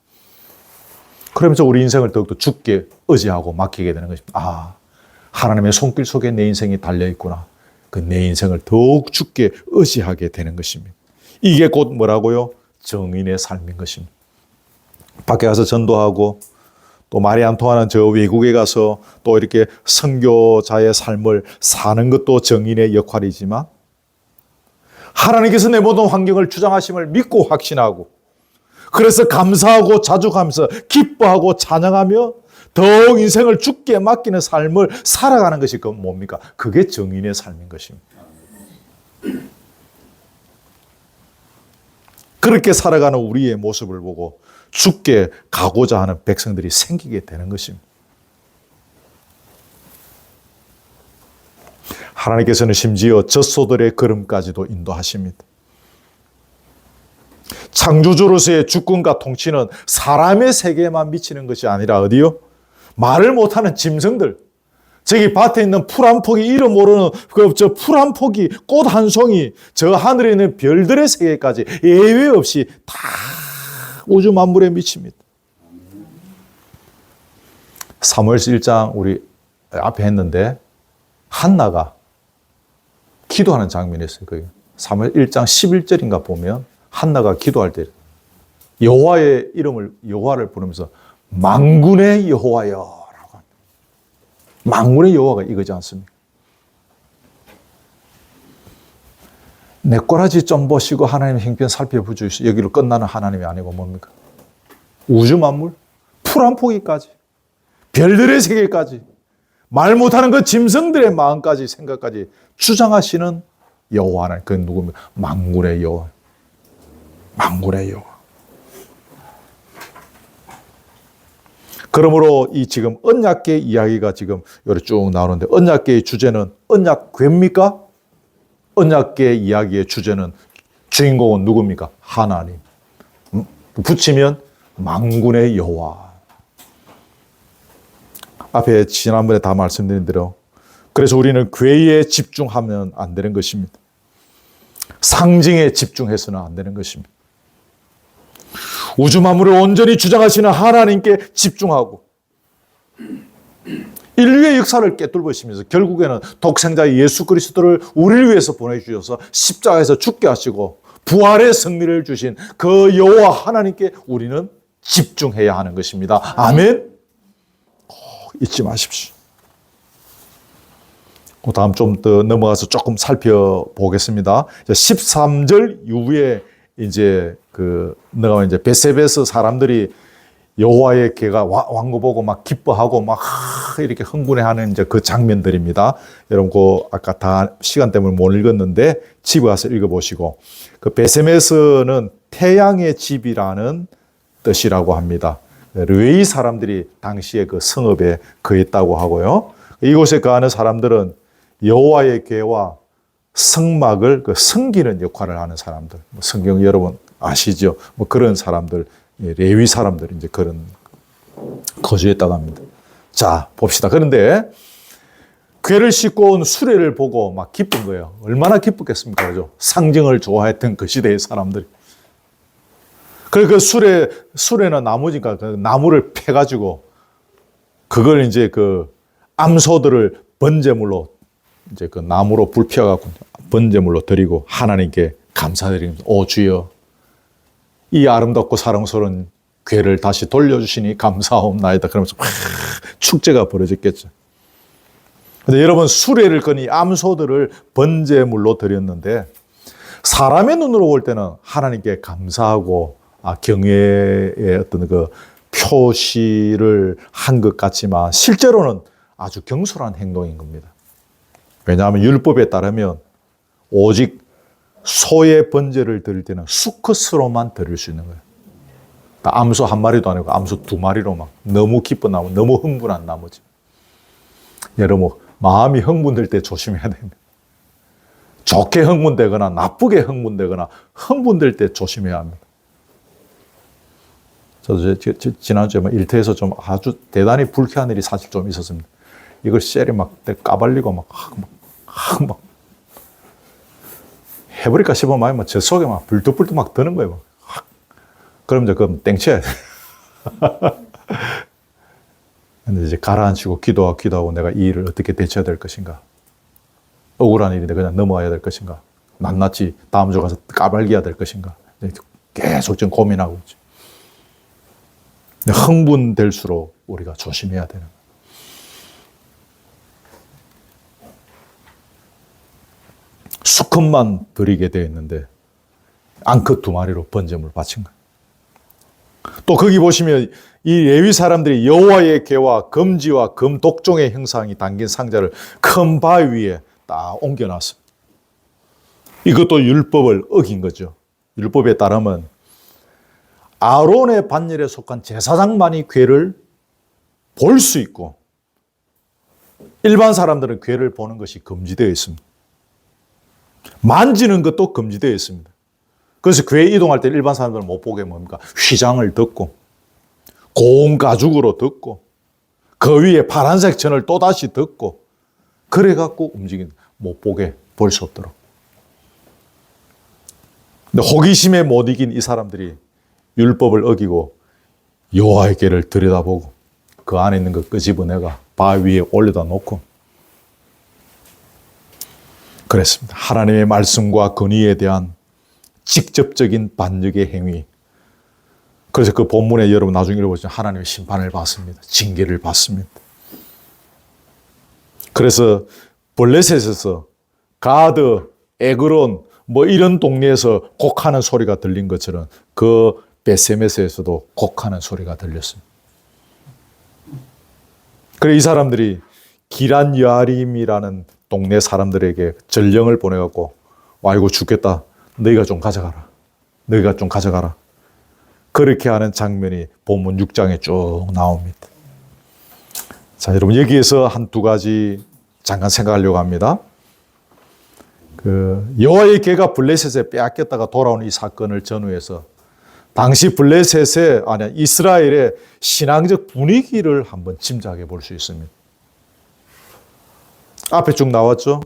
그러면서 우리 인생을 더욱더 주께 의지하고 맡기게 되는 것입니다. 아, 하나님의 손길 속에 내 인생이 달려있구나. 그 내 인생을 더욱 주께 의지하게 되는 것입니다. 이게 곧 뭐라고요? 정인의 삶인 것입니다. 밖에 가서 전도하고 또 말이 안 통하는 저 외국에 가서 또 이렇게 선교자의 삶을 사는 것도 정인의 역할이지만 하나님께서 내 모든 환경을 주장하심을 믿고 확신하고 그래서 감사하고 자족하면서 기뻐하고 찬양하며 더욱 인생을 주께 맡기는 삶을 살아가는 것이 뭡니까? 그게 정인의 삶인 것입니다. 그렇게 살아가는 우리의 모습을 보고 주께 가고자 하는 백성들이 생기게 되는 것입니다. 하나님께서는 심지어 젖소들의 걸음까지도 인도하십니다. 창조주로서의 주권과 통치는 사람의 세계에만 미치는 것이 아니라 어디요? 말을 못하는 짐승들, 저기 밭에 있는 풀 한 포기, 이름 모르는 저 풀 한 포기, 꽃 한 송이, 저 하늘에 있는 별들의 세계까지 예외 없이 다 우주 만물에 미칩니다. 사무엘서 1장 우리 앞에 했는데 한나가 기도하는 장면이 있어요. 거기 사무엘 1장 11절인가 보면 한나가 기도할 때 여호와의 이름을 여호와를 부르면서 만군의 여호와여 라고 합니다. 만군의 여호와가 이거지 않습니까? 내 꼬라지 좀 보시고 하나님의 형편 살펴보주시오. 여기로 끝나는 하나님이 아니고 뭡니까? 우주 만물, 풀 한 포기까지, 별들의 세계까지, 말 못하는 그 짐승들의 마음까지 생각까지 주장하시는 여호와 하나님. 그건 누굽니까? 만군의 여호와. 만군의 여호와. 그러므로 이 지금 언약궤 이야기가 지금 여기 쭉 나오는데 언약궤의 주제는 언약궤입니까? 언약궤 이야기의 주제는 주인공은 누굽니까? 하나님. 붙이면 만군의 여호와. 앞에 지난번에 다 말씀드린 대로 그래서 우리는 궤에 집중하면 안 되는 것입니다. 상징에 집중해서는 안 되는 것입니다. 우주 만물을 온전히 주장하시는 하나님께 집중하고 인류의 역사를 꿰뚫으시면서 결국에는 독생자 예수 그리스도를 우리를 위해서 보내주셔서 십자가에서 죽게 하시고 부활의 승리를 주신 그 여호와 하나님께 우리는 집중해야 하는 것입니다. 아멘. 잊지 마십시오. 그 다음 좀 더 넘어가서 조금 살펴보겠습니다. 13절 이후에 이제 넘어가면 이제 베세베스 사람들이 여호와의 궤가 왕고 보고 막 기뻐하고 막 이렇게 흥분해하는 이제 그 장면들입니다. 여러분 아까 다 시간 때문에 못 읽었는데 집에 가서 읽어보시고 그 베세메스는 태양의 집이라는 뜻이라고 합니다. 르웨이 사람들이 당시에 그 성읍에 거했다고 하고요. 이곳에 거하는 사람들은 여호와의 궤와 성막을 섬기는 역할을 하는 사람들. 성경 여러분 아시죠? 그런 사람들, 레위 사람들 이제 그런 거주했다고 합니다. 자, 봅시다. 그런데 궤를 싣고 온 수레를 보고 막 기쁜 거예요. 얼마나 기뻤겠습니까? 그죠? 상징을 좋아했던 그 시대의 사람들이. 그 수레는 나무니까 그 나무를 패가지고 그걸 이제 그 암소들을 번제물로 이제 그 나무로 불 피워갖고 번제물로 드리고 하나님께 감사드립니다. 오 주여, 이 아름답고 사랑스러운 궤를 다시 돌려주시니 감사하옵나이다. 그러면서 막 축제가 벌어졌겠죠. 근데 여러분 수레를 거니 암소들을 번제물로 드렸는데 사람의 눈으로 볼 때는 하나님께 감사하고 경외의 어떤 그 표시를 한 것 같지만 실제로는 아주 경솔한 행동인 겁니다. 왜냐하면 율법에 따르면 오직 소의 번제를 드릴 때는 수컷으로만 드릴 수 있는 거예요. 암소 한 마리도 아니고 암소 두 마리로 막 너무 기쁜 나무, 너무 흥분한 나머지. 여러분, 마음이 흥분될 때 조심해야 됩니다. 좋게 흥분되거나 나쁘게 흥분되거나 흥분될 때 조심해야 합니다. 저도 지난주에 일터에서 좀 아주 대단히 불쾌한 일이 사실 좀 있었습니다. 이걸 셀이 막 까발리고 막 해버릴까 싶으면 제 속에 막 불뚝불뚝 막 드는 거예요. 그럼 이제 그럼 땡쳐야 돼. 근데 이제 가라앉히고 기도하고 내가 이 일을 어떻게 대처해야 될 것인가. 억울한 일인데 그냥 넘어가야 될 것인가. 낱낱이 다음 주 가서 까발겨야 될 것인가. 계속 지금 고민하고 있죠. 흥분될수록 우리가 조심해야 되는 거예요. 수컷만 드리게 되어 있는데 앙컷 두 마리로 번제물 바친 거예요. 또 거기 보시면 이 레위 사람들이 여호와의 궤와 금지와 금독종의 형상이 담긴 상자를 큰 바위 위에 딱 옮겨놨습니다. 이것도 율법을 어긴 거죠. 율법에 따르면 아론의 반열에 속한 제사장만이 궤를 볼 수 있고 일반 사람들은 궤를 보는 것이 금지되어 있습니다. 만지는 것도 금지되어 있습니다. 그래서 궤에 이동할 때 일반 사람들은 못 보게 뭡니까? 휘장을 덮고 고운 가죽으로 덮고 그 위에 파란색 천을 또다시 덮고 그래갖고 못 보게 볼 수 없도록. 근데 호기심에 못 이긴 이 사람들이 율법을 어기고 여호와의 궤를 들여다보고 그 안에 있는 거 끄집어내가 바위 위에 올려다 놓고 그랬습니다. 하나님의 말씀과 권위에 대한 직접적인 반역의 행위. 그래서 그 본문에 여러분 나중에 읽어보시면 하나님의 심판을 받습니다. 징계를 받습니다. 그래서 블레셋에서 가드, 에그론 이런 동네에서 곡하는 소리가 들린 것처럼 그 베세메스에서도 곡하는 소리가 들렸습니다. 그래서 이 사람들이 기란 여아림이라는 동네 사람들에게 전령을 보내갖고 와 이거 죽겠다. 너희가 좀 가져가라. 너희가 좀 가져가라. 그렇게 하는 장면이 본문 6장에 쭉 나옵니다. 자, 여러분 여기에서 한 두 가지 잠깐 생각하려고 합니다. 여호와의 궤가 블레셋에 빼앗겼다가 돌아오는 이 사건을 전후해서 당시 이스라엘의 신앙적 분위기를 한번 짐작해 볼 수 있습니다. 앞에 쭉 나왔죠.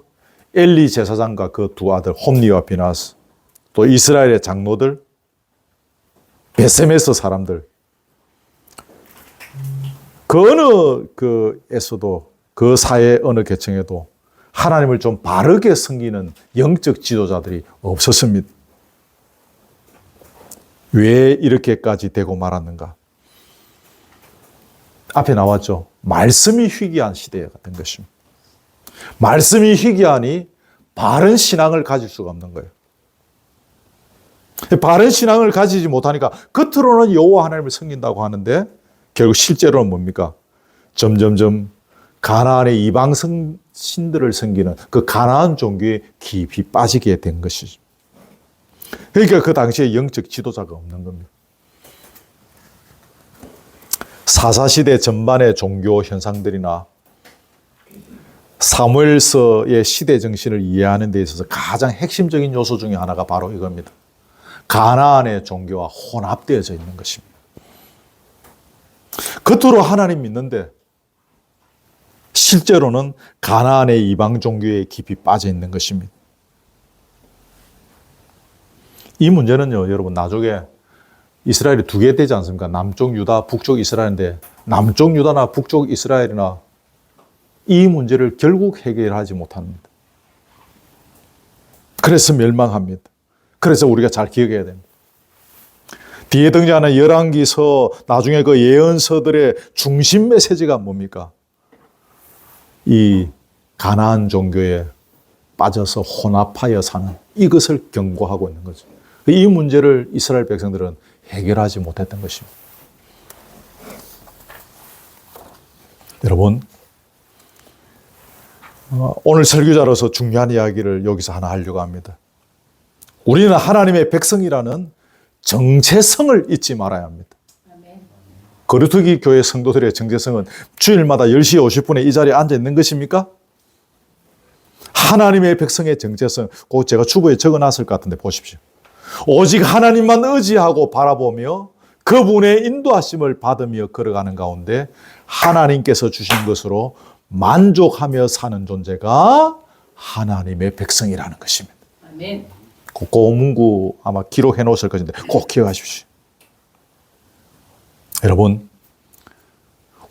엘리 제사장과 그 두 아들 홈니와 비나스, 또 이스라엘의 장로들, 베세메스 사람들. 에서도 그 사회 어느 계층에도 하나님을 좀 바르게 섬기는 영적 지도자들이 없었습니다. 왜 이렇게까지 되고 말았는가? 앞에 나왔죠. 말씀이 희귀한 시대가 된 것입니다. 말씀이 희귀하니 바른 신앙을 가질 수가 없는 거예요. 바른 신앙을 가지지 못하니까 겉으로는 여호와 하나님을 섬긴다고 하는데 결국 실제로는 뭡니까? 점점점 가나안의 이방 신들을 섬기는 그 가나안 종교에 깊이 빠지게 된 것이죠. 그러니까 그 당시에 영적 지도자가 없는 겁니다. 사사시대 전반의 종교 현상들이나 사무엘서의 시대 정신을 이해하는 데 있어서 가장 핵심적인 요소 중에 하나가 바로 이겁니다. 가나안의 종교와 혼합되어져 있는 것입니다. 겉으로 하나님 믿는데 실제로는 가나안의 이방 종교에 깊이 빠져 있는 것입니다. 이 문제는요, 여러분 나중에 이스라엘이 두 개 되지 않습니까? 남쪽 유다, 북쪽 이스라엘인데 남쪽 유다나 북쪽 이스라엘이나 이 문제를 결국 해결하지 못합니다. 그래서 멸망합니다. 그래서 우리가 잘 기억해야 됩니다. 뒤에 등장하는 열왕기서, 나중에 그 예언서들의 중심 메시지가 뭡니까? 이 가나안 종교에 빠져서 혼합하여 사는 이것을 경고하고 있는 거죠. 이 문제를 이스라엘 백성들은 해결하지 못했던 것입니다. 여러분, 오늘 설교자로서 중요한 이야기를 여기서 하나 하려고 합니다. 우리는 하나님의 백성이라는 정체성을 잊지 말아야 합니다. 거루터기 교회 성도들의 정체성은 주일마다 10시 50분에 이 자리에 앉아 있는 것입니까? 하나님의 백성의 정체성, 꼭 제가 주보에 적어놨을 것 같은데 보십시오. 오직 하나님만 의지하고 바라보며 그분의 인도하심을 받으며 걸어가는 가운데 하나님께서 주신 것으로 만족하며 사는 존재가 하나님의 백성이라는 것입니다. 아멘. 그 문구 아마 기록해 놓으실 것인데 꼭 기억하십시오. 여러분,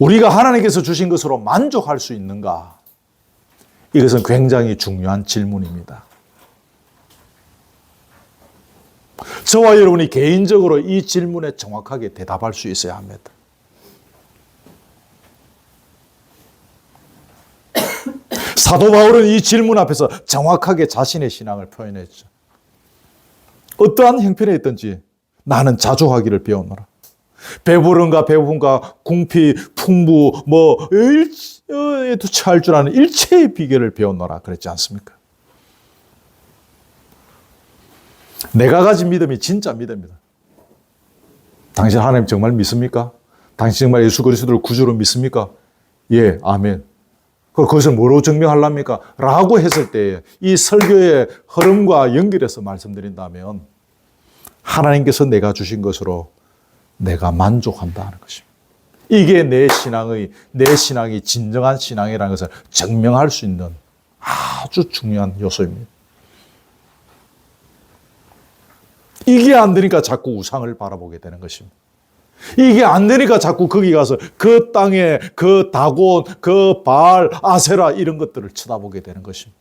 우리가 하나님께서 주신 것으로 만족할 수 있는가? 이것은 굉장히 중요한 질문입니다. 저와 여러분이 개인적으로 이 질문에 정확하게 대답할 수 있어야 합니다. 사도 바울은 이 질문 앞에서 정확하게 자신의 신앙을 표현했죠. 어떠한 형편에 있든지 나는 자족하기를 배우노라. 배부른가 배고픈가 궁피 풍부 일체에 두처할 줄 아는 일체의 비결을 배우노라 그랬지 않습니까? 내가 가진 믿음이 진짜 믿음이다. 당신 하나님 정말 믿습니까? 당신 정말 예수 그리스도를 구주로 믿습니까? 예, 아멘. 그것을 뭐로 증명하렵니까? 라고 했을 때 이 설교의 흐름과 연결해서 말씀드린다면 하나님께서 내가 주신 것으로 내가 만족한다는 것입니다. 이게 내 신앙이 진정한 신앙이라는 것을 증명할 수 있는 아주 중요한 요소입니다. 이게 안 되니까 자꾸 우상을 바라보게 되는 것입니다. 이게 안 되니까 자꾸 거기 가서 그 땅에 그 다곤, 그 바알, 아세라 이런 것들을 쳐다보게 되는 것입니다.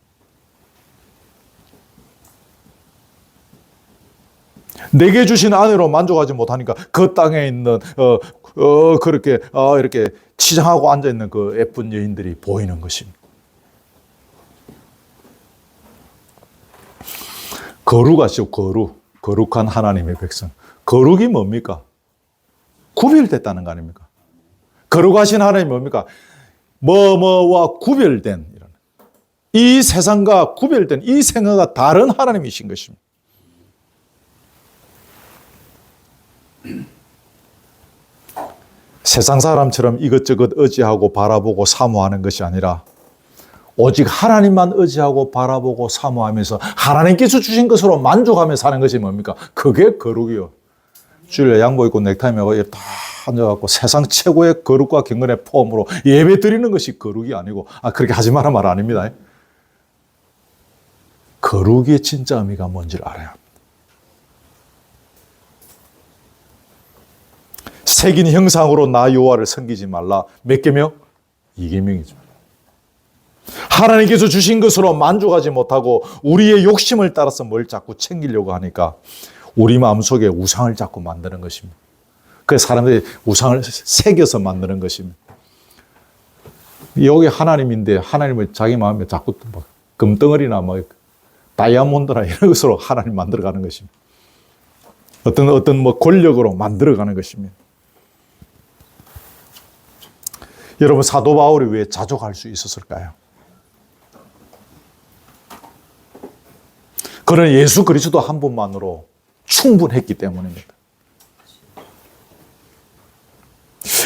내게 주신 아내로 만족하지 못하니까 그 땅에 있는 그렇게 이렇게 치장하고 앉아 있는 그 예쁜 여인들이 보이는 것입니다. 거룩하시오, 거룩한 하나님의 백성. 거룩이 뭡니까? 구별됐다는 거 아닙니까? 거룩하신 하나님이 뭡니까? 뭐뭐와 구별된 이 세상과 구별된 이 생애가 다른 하나님이신 것입니다. 세상 사람처럼 이것저것 의지하고 바라보고 사모하는 것이 아니라 오직 하나님만 의지하고 바라보고 사모하면서 하나님께서 주신 것으로 만족하며 사는 것이 뭡니까? 그게 거룩이요. 주일에 양복 입고 넥타이 매고 다 앉아갖고 세상 최고의 거룩과 경건의 폼으로 예배 드리는 것이 거룩이 아니고, 그렇게 하지 마라 말 아닙니다. 거룩의 진짜 의미가 뭔지를 알아야 합니다. 새긴 형상으로 나 여호와를 섬기지 말라. 몇 계명? 2계명이죠. 하나님께서 주신 것으로 만족하지 못하고 우리의 욕심을 따라서 뭘 자꾸 챙기려고 하니까 우리 마음속에 우상을 자꾸 만드는 것입니다. 그래서 사람들이 우상을 새겨서 만드는 것입니다. 여기 하나님인데 하나님을 자기 마음에 자꾸 막 금덩어리나 다이아몬드나 이런 것으로 하나님 만들어가는 것입니다. 어떤 권력으로 만들어가는 것입니다. 여러분, 사도 바울이 왜 자족할 수 있었을까요? 그는 예수 그리스도 한 분만으로 충분했기 때문입니다.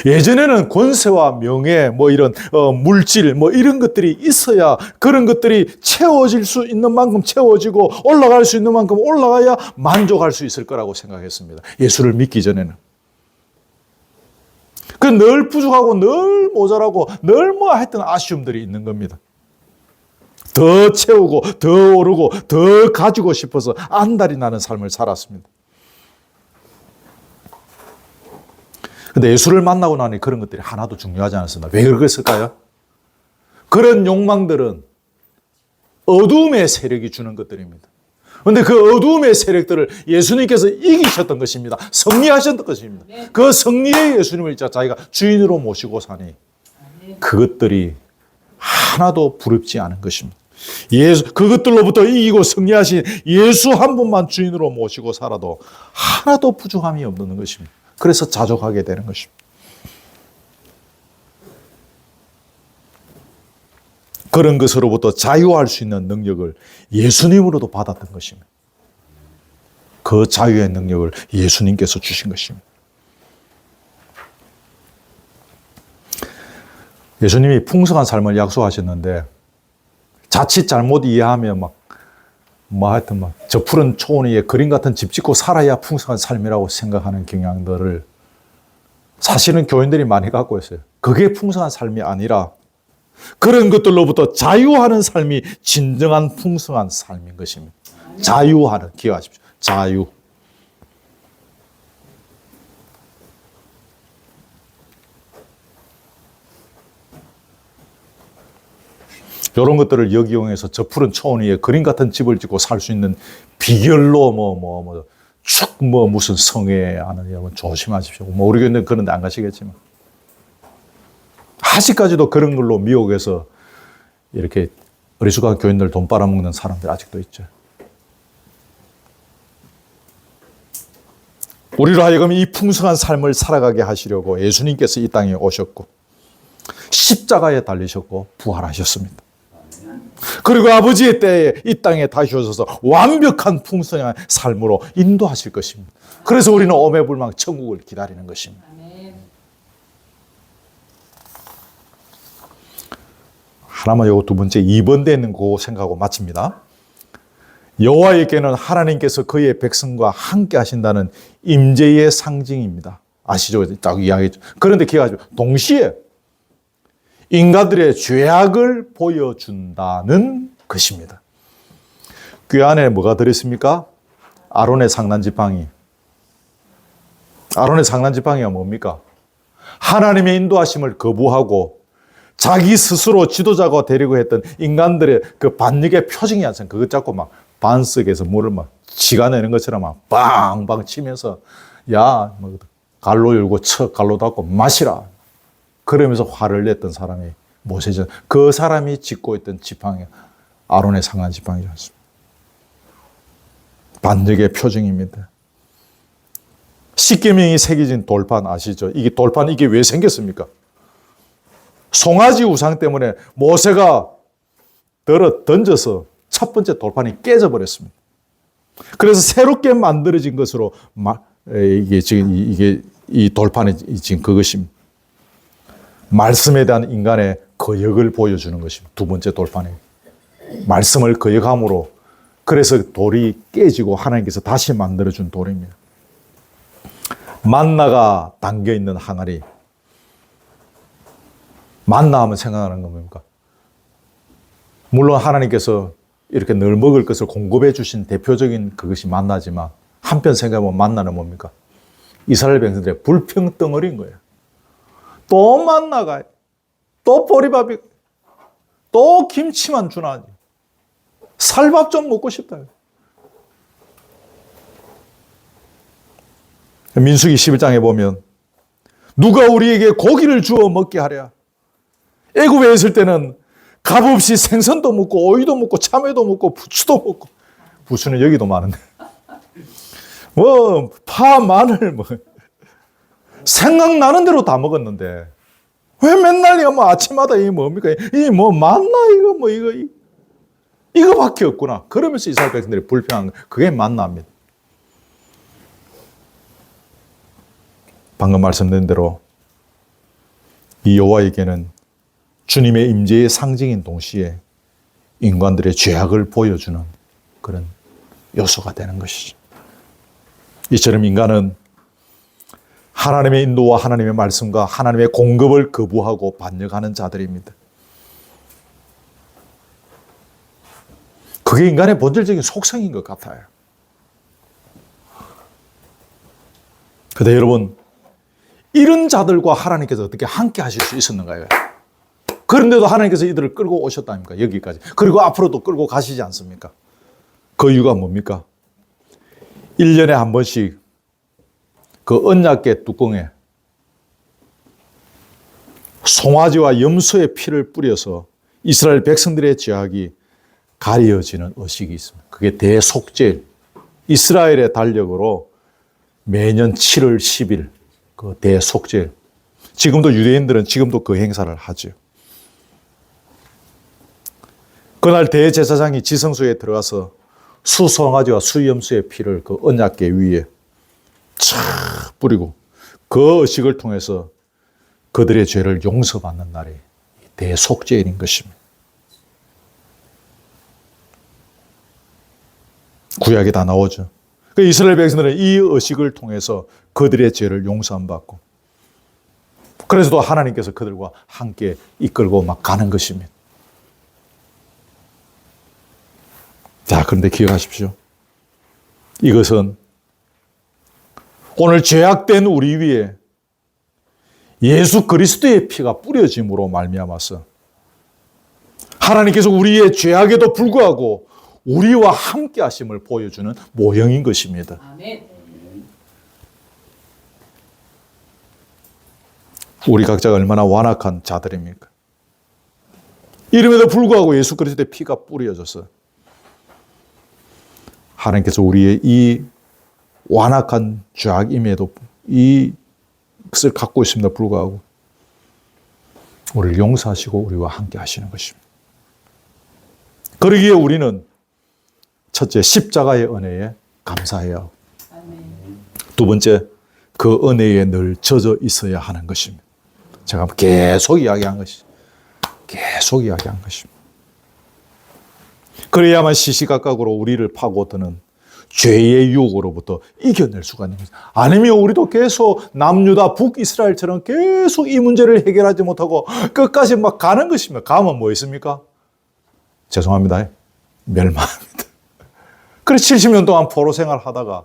예전에는 권세와 명예, 이런 물질, 이런 것들이 있어야 그런 것들이 채워질 수 있는 만큼 채워지고 올라갈 수 있는 만큼 올라가야 만족할 수 있을 거라고 생각했습니다. 예수를 믿기 전에는. 늘 부족하고 늘 모자라고 늘 하여튼 아쉬움들이 있는 겁니다. 더 채우고 더 오르고 더 가지고 싶어서 안달이 나는 삶을 살았습니다. 근데 예수를 만나고 나니 그런 것들이 하나도 중요하지 않았습니다. 왜 그랬을까요? 그런 욕망들은 어둠의 세력이 주는 것들입니다. 그런데 그 어둠의 세력들을 예수님께서 이기셨던 것입니다. 승리하셨던 것입니다. 그 승리의 예수님을 자기가 주인으로 모시고 사니 그것들이 하나도 부럽지 않은 것입니다. 그것들로부터 이기고 승리하신 예수 한 분만 주인으로 모시고 살아도 하나도 부족함이 없는 것입니다. 그래서 자족하게 되는 것입니다. 그런 것으로부터 자유할 수 있는 능력을 예수님으로도 받았던 것입니다. 그 자유의 능력을 예수님께서 주신 것입니다. 예수님이 풍성한 삶을 약속하셨는데 자칫 잘못 이해하면 하여튼 저 푸른 초원 위에 그림 같은 집 짓고 살아야 풍성한 삶이라고 생각하는 경향들을 사실은 교인들이 많이 갖고 있어요. 그게 풍성한 삶이 아니라 그런 것들로부터 자유하는 삶이 진정한 풍성한 삶인 것입니다. 자유하는, 기억하십시오. 자유. 이런 것들을 역이용해서 저 푸른 초원 위에 그림 같은 집을 짓고 살 수 있는 비결로 무슨 성회하는 여러분 조심하십시오. 우리 교회는 그런 데 안 가시겠지만. 아직까지도 그런 걸로 미혹해서 이렇게 어리숙한 교인들 돈 빨아먹는 사람들 아직도 있죠. 우리로 하여금 이 풍성한 삶을 살아가게 하시려고 예수님께서 이 땅에 오셨고 십자가에 달리셨고 부활하셨습니다. 그리고 아버지의 때에 이 땅에 다시 오셔서 완벽한 풍성한 삶으로 인도하실 것입니다. 그래서 우리는 오매불망 천국을 기다리는 것입니다. 하나만 요거 두 번째 2번 되는 거 생각하고 마칩니다. 여호와에게는 하나님께서 그의 백성과 함께 하신다는 임재의 상징입니다. 아시죠? 딱 이야기했죠. 그런데 기억하시죠. 동시에 인간들의 죄악을 보여준다는 것입니다. 그 안에 뭐가 들어있습니까? 아론의 상단지팡이. 아론의 상단지팡이가 뭡니까? 하나님의 인도하심을 거부하고 자기 스스로 지도자가 되려고 했던 인간들의 그 반역의 표징이 않습니까? 그것 잡고 반석에서 물을 지가 내는 것처럼 빵빵 치면서 갈로 열고 갈로 닫고 마시라. 그러면서 화를 냈던 사람이 모세죠. 그 사람이 짚고 있던 지팡이, 아론의 상한 지팡이였습니다. 반역의 표징입니다. 십계명이 새겨진 돌판 아시죠? 이게 돌판 이게 왜 생겼습니까? 송아지 우상 때문에 모세가 던져서 첫 번째 돌판이 깨져버렸습니다. 그래서 새롭게 만들어진 것으로 이 돌판이 지금 그것입니다. 말씀에 대한 인간의 거역을 보여주는 것입니다. 두 번째 돌판에 말씀을 거역함으로 그래서 돌이 깨지고 하나님께서 다시 만들어준 돌입니다. 만나가 담겨있는 항아리. 만나 하면 생각나는 건 뭡니까? 물론 하나님께서 이렇게 늘 먹을 것을 공급해 주신 대표적인 그것이 만나지만 한편 생각해보면 만나는 뭡니까? 이스라엘 백성들의 불평덩어리인 거예요. 또 만나가, 또 보리밥이, 또 김치만 주나. 살밥 좀 먹고 싶다. 민수기 11장에 보면 누가 우리에게 고기를 주어 먹게 하랴. 애굽에 있을 때는 값없이 생선도 먹고 오이도 먹고 참외도 먹고 부추도 먹고, 부추는 여기도 많은데 파, 마늘 생각나는 대로 다 먹었는데 왜 맨날 아침마다 이 뭡니까? 만나 이거밖에 없구나. 그러면서 이스라엘 백성들이 불평한 거. 그게 만나입니다. 방금 말씀드린 대로 이 여호와에게는 주님의 임재의 상징인 동시에 인간들의 죄악을 보여주는 그런 요소가 되는 것이죠. 이처럼 인간은 하나님의 인도와 하나님의 말씀과 하나님의 공급을 거부하고 반역하는 자들입니다. 그게 인간의 본질적인 속성인 것 같아요. 그런데 여러분, 이런 자들과 하나님께서 어떻게 함께 하실 수 있었는가요? 그런데도 하나님께서 이들을 끌고 오셨다니까, 여기까지. 그리고 앞으로도 끌고 가시지 않습니까? 그 이유가 뭡니까? 1년에 한 번씩 그 언약궤 뚜껑에 송아지와 염소의 피를 뿌려서 이스라엘 백성들의 죄악이 가려지는 의식이 있습니다. 그게 대속죄, 이스라엘의 달력으로 매년 7월 10일 그 대속죄. 지금도 유대인들은 지금도 그 행사를 하죠. 그날 대제사장이 지성소에 들어가서 수송아지와 수염수의 피를 그 언약궤 위에 촥 뿌리고 그 의식을 통해서 그들의 죄를 용서받는 날이 대속죄인인 것입니다. 구약에 다 나오죠. 그 이스라엘 백성들은 이 의식을 통해서 그들의 죄를 용서받고, 그래서 또 하나님께서 그들과 함께 이끌고 막 가는 것입니다. 자, 그런데 기억하십시오. 이것은 오늘 죄악된 우리 위에 예수 그리스도의 피가 뿌려짐으로 말미암아서 하나님께서 우리의 죄악에도 불구하고 우리와 함께 하심을 보여주는 모형인 것입니다. 아멘. 우리 각자가 얼마나 완악한 자들입니까? 이름에도 불구하고 예수 그리스도의 피가 뿌려져서 하나님께서 우리의 이 완악한 죄악임에도 이것을 갖고 있음에도 불구하고 우리를 용서하시고 우리와 함께 하시는 것입니다. 그러기에 우리는 첫째, 십자가의 은혜에 감사해야 하고, 두 번째, 그 은혜에 늘 젖어 있어야 하는 것입니다. 제가 계속 이야기한 것입니다. 그래야만 시시각각으로 우리를 파고드는 죄의 유혹으로부터 이겨낼 수가 있는 것입니다. 아니면 우리도 계속 남유다 북이스라엘처럼 계속 이 문제를 해결하지 못하고 끝까지 막 가는 것입니다. 가면 뭐 있습니까? 죄송합니다. 멸망합니다. 그래 70년 동안 포로 생활하다가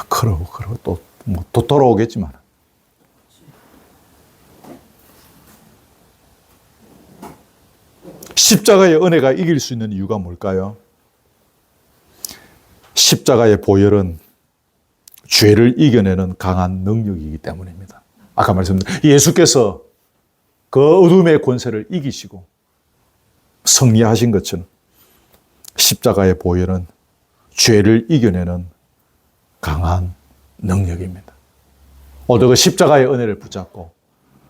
그러고 또 돌아오겠지만, 십자가의 은혜가 이길 수 있는 이유가 뭘까요? 십자가의 보혈은 죄를 이겨내는 강한 능력이기 때문입니다. 아까 말씀드린 예수께서 그 어둠의 권세를 이기시고 승리하신 것처럼 십자가의 보혈은 죄를 이겨내는 강한 능력입니다. 오늘 그 십자가의 은혜를 붙잡고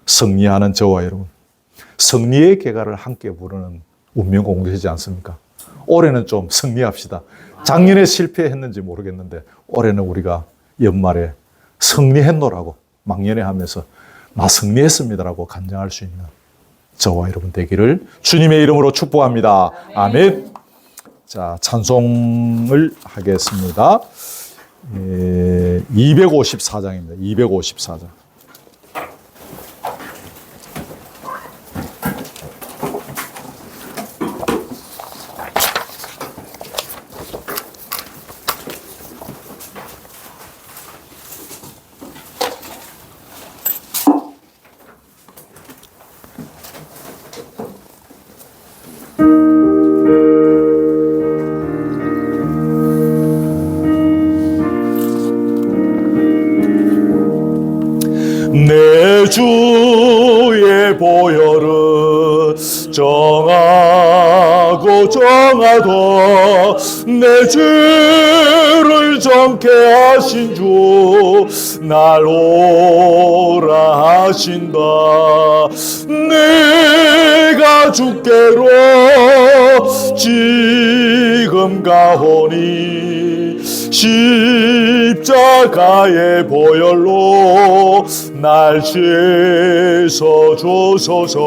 승리하는 저와 여러분, 승리의 개가를 함께 부르는 운명공동체지 않습니까? 올해는 좀 승리합시다. 작년에 실패했는지 모르겠는데 올해는 우리가 연말에 승리했노라고 막연히 하면서 나 승리했습니다라고 간증할 수 있는 저와 여러분 되기를 주님의 이름으로 축복합니다. 아멘. 자, 찬송을 하겠습니다. 254장입니다. 254장. 내 주의 보혈은 정하고 정하도 내 죄를 정케 하신 주 날 오라 하신다. 내가 주께로 지금 가오니 십자가의 보혈로 날 씻어주소서.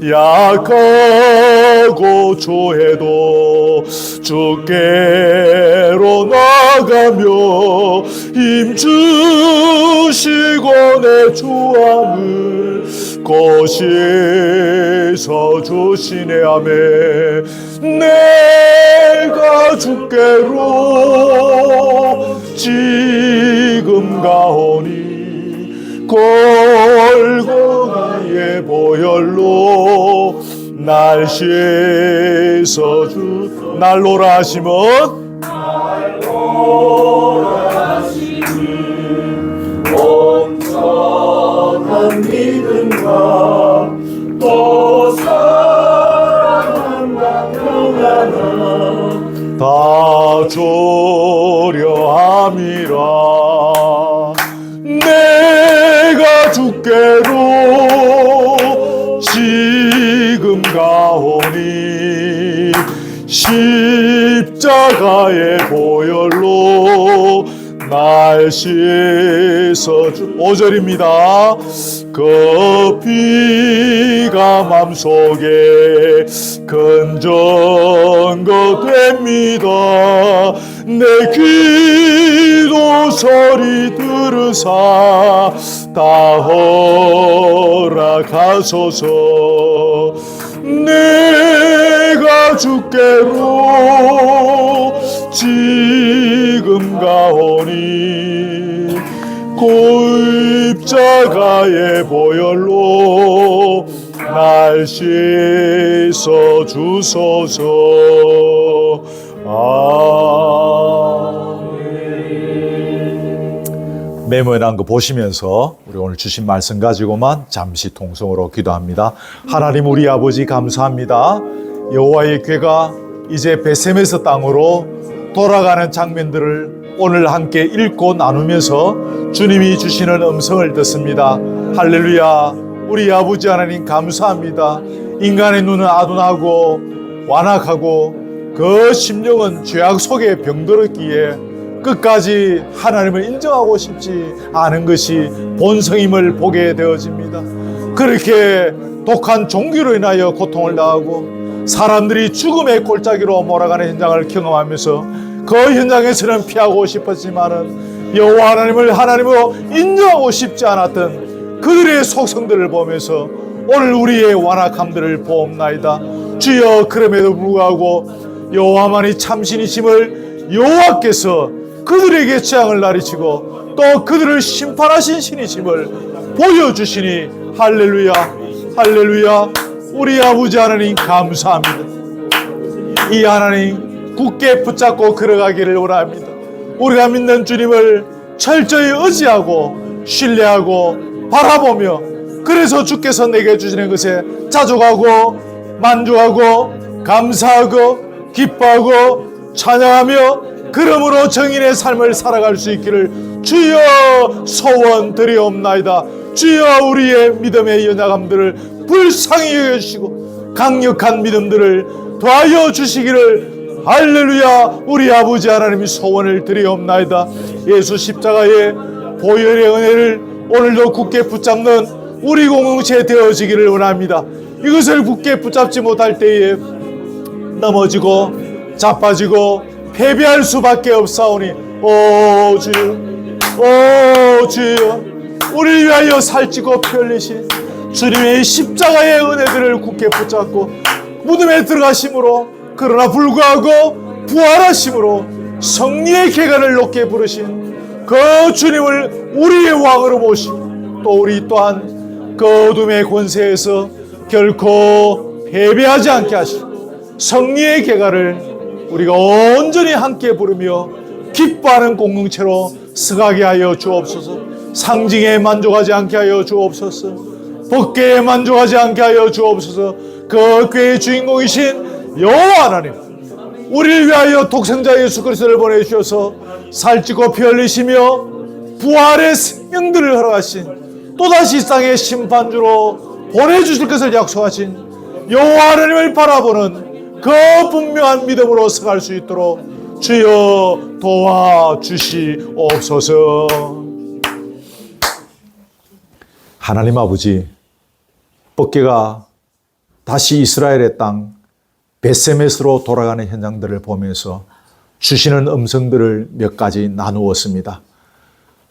약하고 초해도 주께로 나가며 힘주시고 내 주함을 고시서 주시네. 아멘. 내가 주께로 지금 가오니 골고다의 보혈로 날 씻어주. 날로라 하시면 온전한 믿음과 또 사랑과 평안함 다 주려 함이라. 내가 주께로 지금 가오니 십자가의 보혈로 날 날 씻어주 5절입니다. 그 피가 맘속에 큰 증거 됩니다. 내 기도 소리 들으사 다 허락하소서. 내가 주께로 지금 가오니 고입자가의 보혈로 날 씻어 주소서. 아멘. 메모에 난 거 보시면서 우리 오늘 주신 말씀 가지고만 잠시 통성으로 기도합니다. 하나님 우리 아버지 감사합니다. 여호와의 궤가 이제 베세메스 땅으로 돌아가는 장면들을 오늘 함께 읽고 나누면서 주님이 주시는 음성을 듣습니다. 할렐루야. 우리 아버지 하나님 감사합니다. 인간의 눈은 아둔하고 완악하고 그 심령은 죄악 속에 병들었기에 끝까지 하나님을 인정하고 싶지 않은 것이 본성임을 보게 되어집니다. 그렇게 독한 종기로 인하여 고통을 당하고 사람들이 죽음의 골짜기로 몰아가는 현장을 경험하면서 그 현장에서는 피하고 싶었지만은 여호와 하나님을 하나님으로 인정하고 싶지 않았던 그들의 속성들을 보면서 오늘 우리의 완악함들을 보옵나이다. 주여, 그럼에도 불구하고 여호와만이 참신이심을 여호와께서 그들에게 재앙을 나리치고 또 그들을 심판하신 신이심을 보여주시니 할렐루야, 할렐루야. 우리 아버지 하나님 감사합니다. 이 하나님 굳게 붙잡고 걸어가기를 원합니다. 우리가 믿는 주님을 철저히 의지하고 신뢰하고 바라보며, 그래서 주께서 내게 주시는 것에 자족하고 만족하고 감사하고 기뻐하고 찬양하며 그러므로 정인의 삶을 살아갈 수 있기를 주여 소원드리옵나이다. 주여, 우리의 믿음의 연약함들을 불쌍히 여겨주시고 강력한 믿음들을 더하여 주시기를 할렐루야. 우리 아버지 하나님이 소원을 드리옵나이다. 예수 십자가의 보혈의 은혜를 오늘도 굳게 붙잡는 우리 공동체 되어지기를 원합니다. 이것을 굳게 붙잡지 못할 때에 넘어지고 자빠지고 패배할 수밖에 없사오니 오 주여, 오 주여, 우리를 위하여 살찌고 피 흘리신 주님의 십자가의 은혜들을 굳게 붙잡고 무덤에 들어가심으로, 그러나 불구하고 부활하심으로 성리의 계가를 높게 부르신 그 주님을 우리의 왕으로 모시고 또 우리 또한 그 어둠의 권세에서 결코 패배하지 않게 하시고 성리의 계가를 우리가 온전히 함께 부르며 기뻐하는 공동체로 서가게 하여 주옵소서. 상징에 만족하지 않게 하여 주옵소서. 법궤에 만족하지 않게 하여 주옵소서. 그 궤의 주인공이신 여호와 하나님, 우리를 위하여 독생자 예수 그리스도를 보내주셔서 살찌고 피 흘리시며 부활의 생명들을 허락하신, 또다시 이 땅의 심판주로 보내주실 것을 약속하신 여호와 하나님을 바라보는 그 분명한 믿음으로 서갈 수 있도록 주여 도와주시옵소서. 하나님 아버지, 법궤가 다시 이스라엘의 땅 베세메스로 돌아가는 현장들을 보면서 주시는 음성들을 몇 가지 나누었습니다.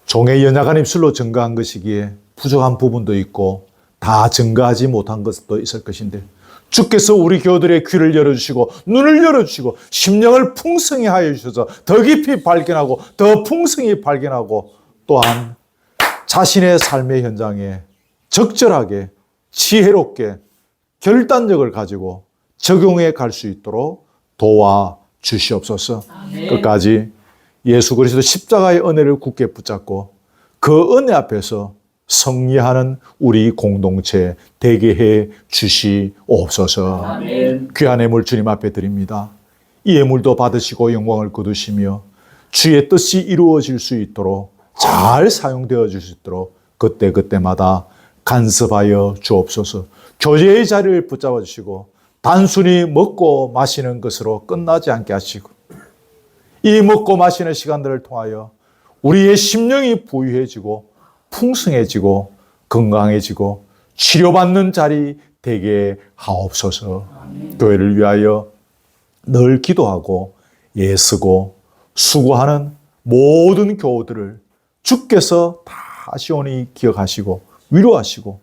종의 연약한 입술로 증거한 것이기에 부족한 부분도 있고 다 증거하지 못한 것도 있을 것인데, 주께서 우리 교우들의 귀를 열어주시고 눈을 열어주시고 심령을 풍성히 하여 주셔서 더 깊이 발견하고 더 풍성히 발견하고, 또한 자신의 삶의 현장에 적절하게 지혜롭게 결단력을 가지고 적용해 갈 수 있도록 도와주시옵소서. 끝까지 예수 그리스도 십자가의 은혜를 굳게 붙잡고 그 은혜 앞에서 승리하는 우리 공동체 되게 해 주시옵소서. 아멘. 귀한 예물 주님 앞에 드립니다. 이 예물도 받으시고 영광을 거두시며 주의 뜻이 이루어질 수 있도록 잘 사용되어 줄 수 있도록 그때그때마다 간섭하여 주옵소서. 교제의 자리를 붙잡아 주시고 단순히 먹고 마시는 것으로 끝나지 않게 하시고, 이 먹고 마시는 시간들을 통하여 우리의 심령이 부유해지고 풍성해지고 건강해지고 치료받는 자리 되게 하옵소서. 교회를 위하여 늘 기도하고 애쓰고 수고하는 모든 교우들을 주께서 다 시온히 기억하시고 위로하시고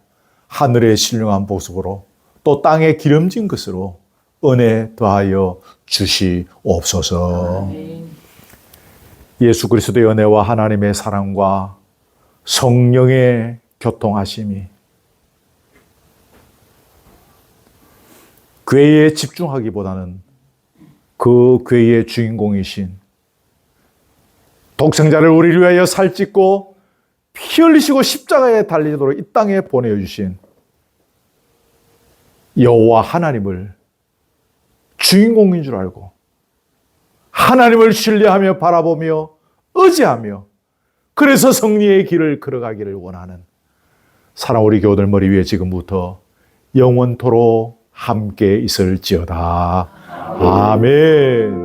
하늘의 신령한 보석으로 또 땅에 기름진 것으로 은혜 더하여 주시옵소서. 예수 그리스도의 은혜와 하나님의 사랑과 성령의 교통하심이 괴에 집중하기보다는 그 괴의 주인공이신 독생자를 우리를 위하여 살찌고 피 흘리시고 십자가에 달리도록 이 땅에 보내주신 여호와 하나님을 주인공인 줄 알고 하나님을 신뢰하며 바라보며 의지하며 그래서 승리의 길을 걸어가기를 원하는 사랑 우리 교우들 머리 위에 지금부터 영원토록 함께 있을지어다. 아멘.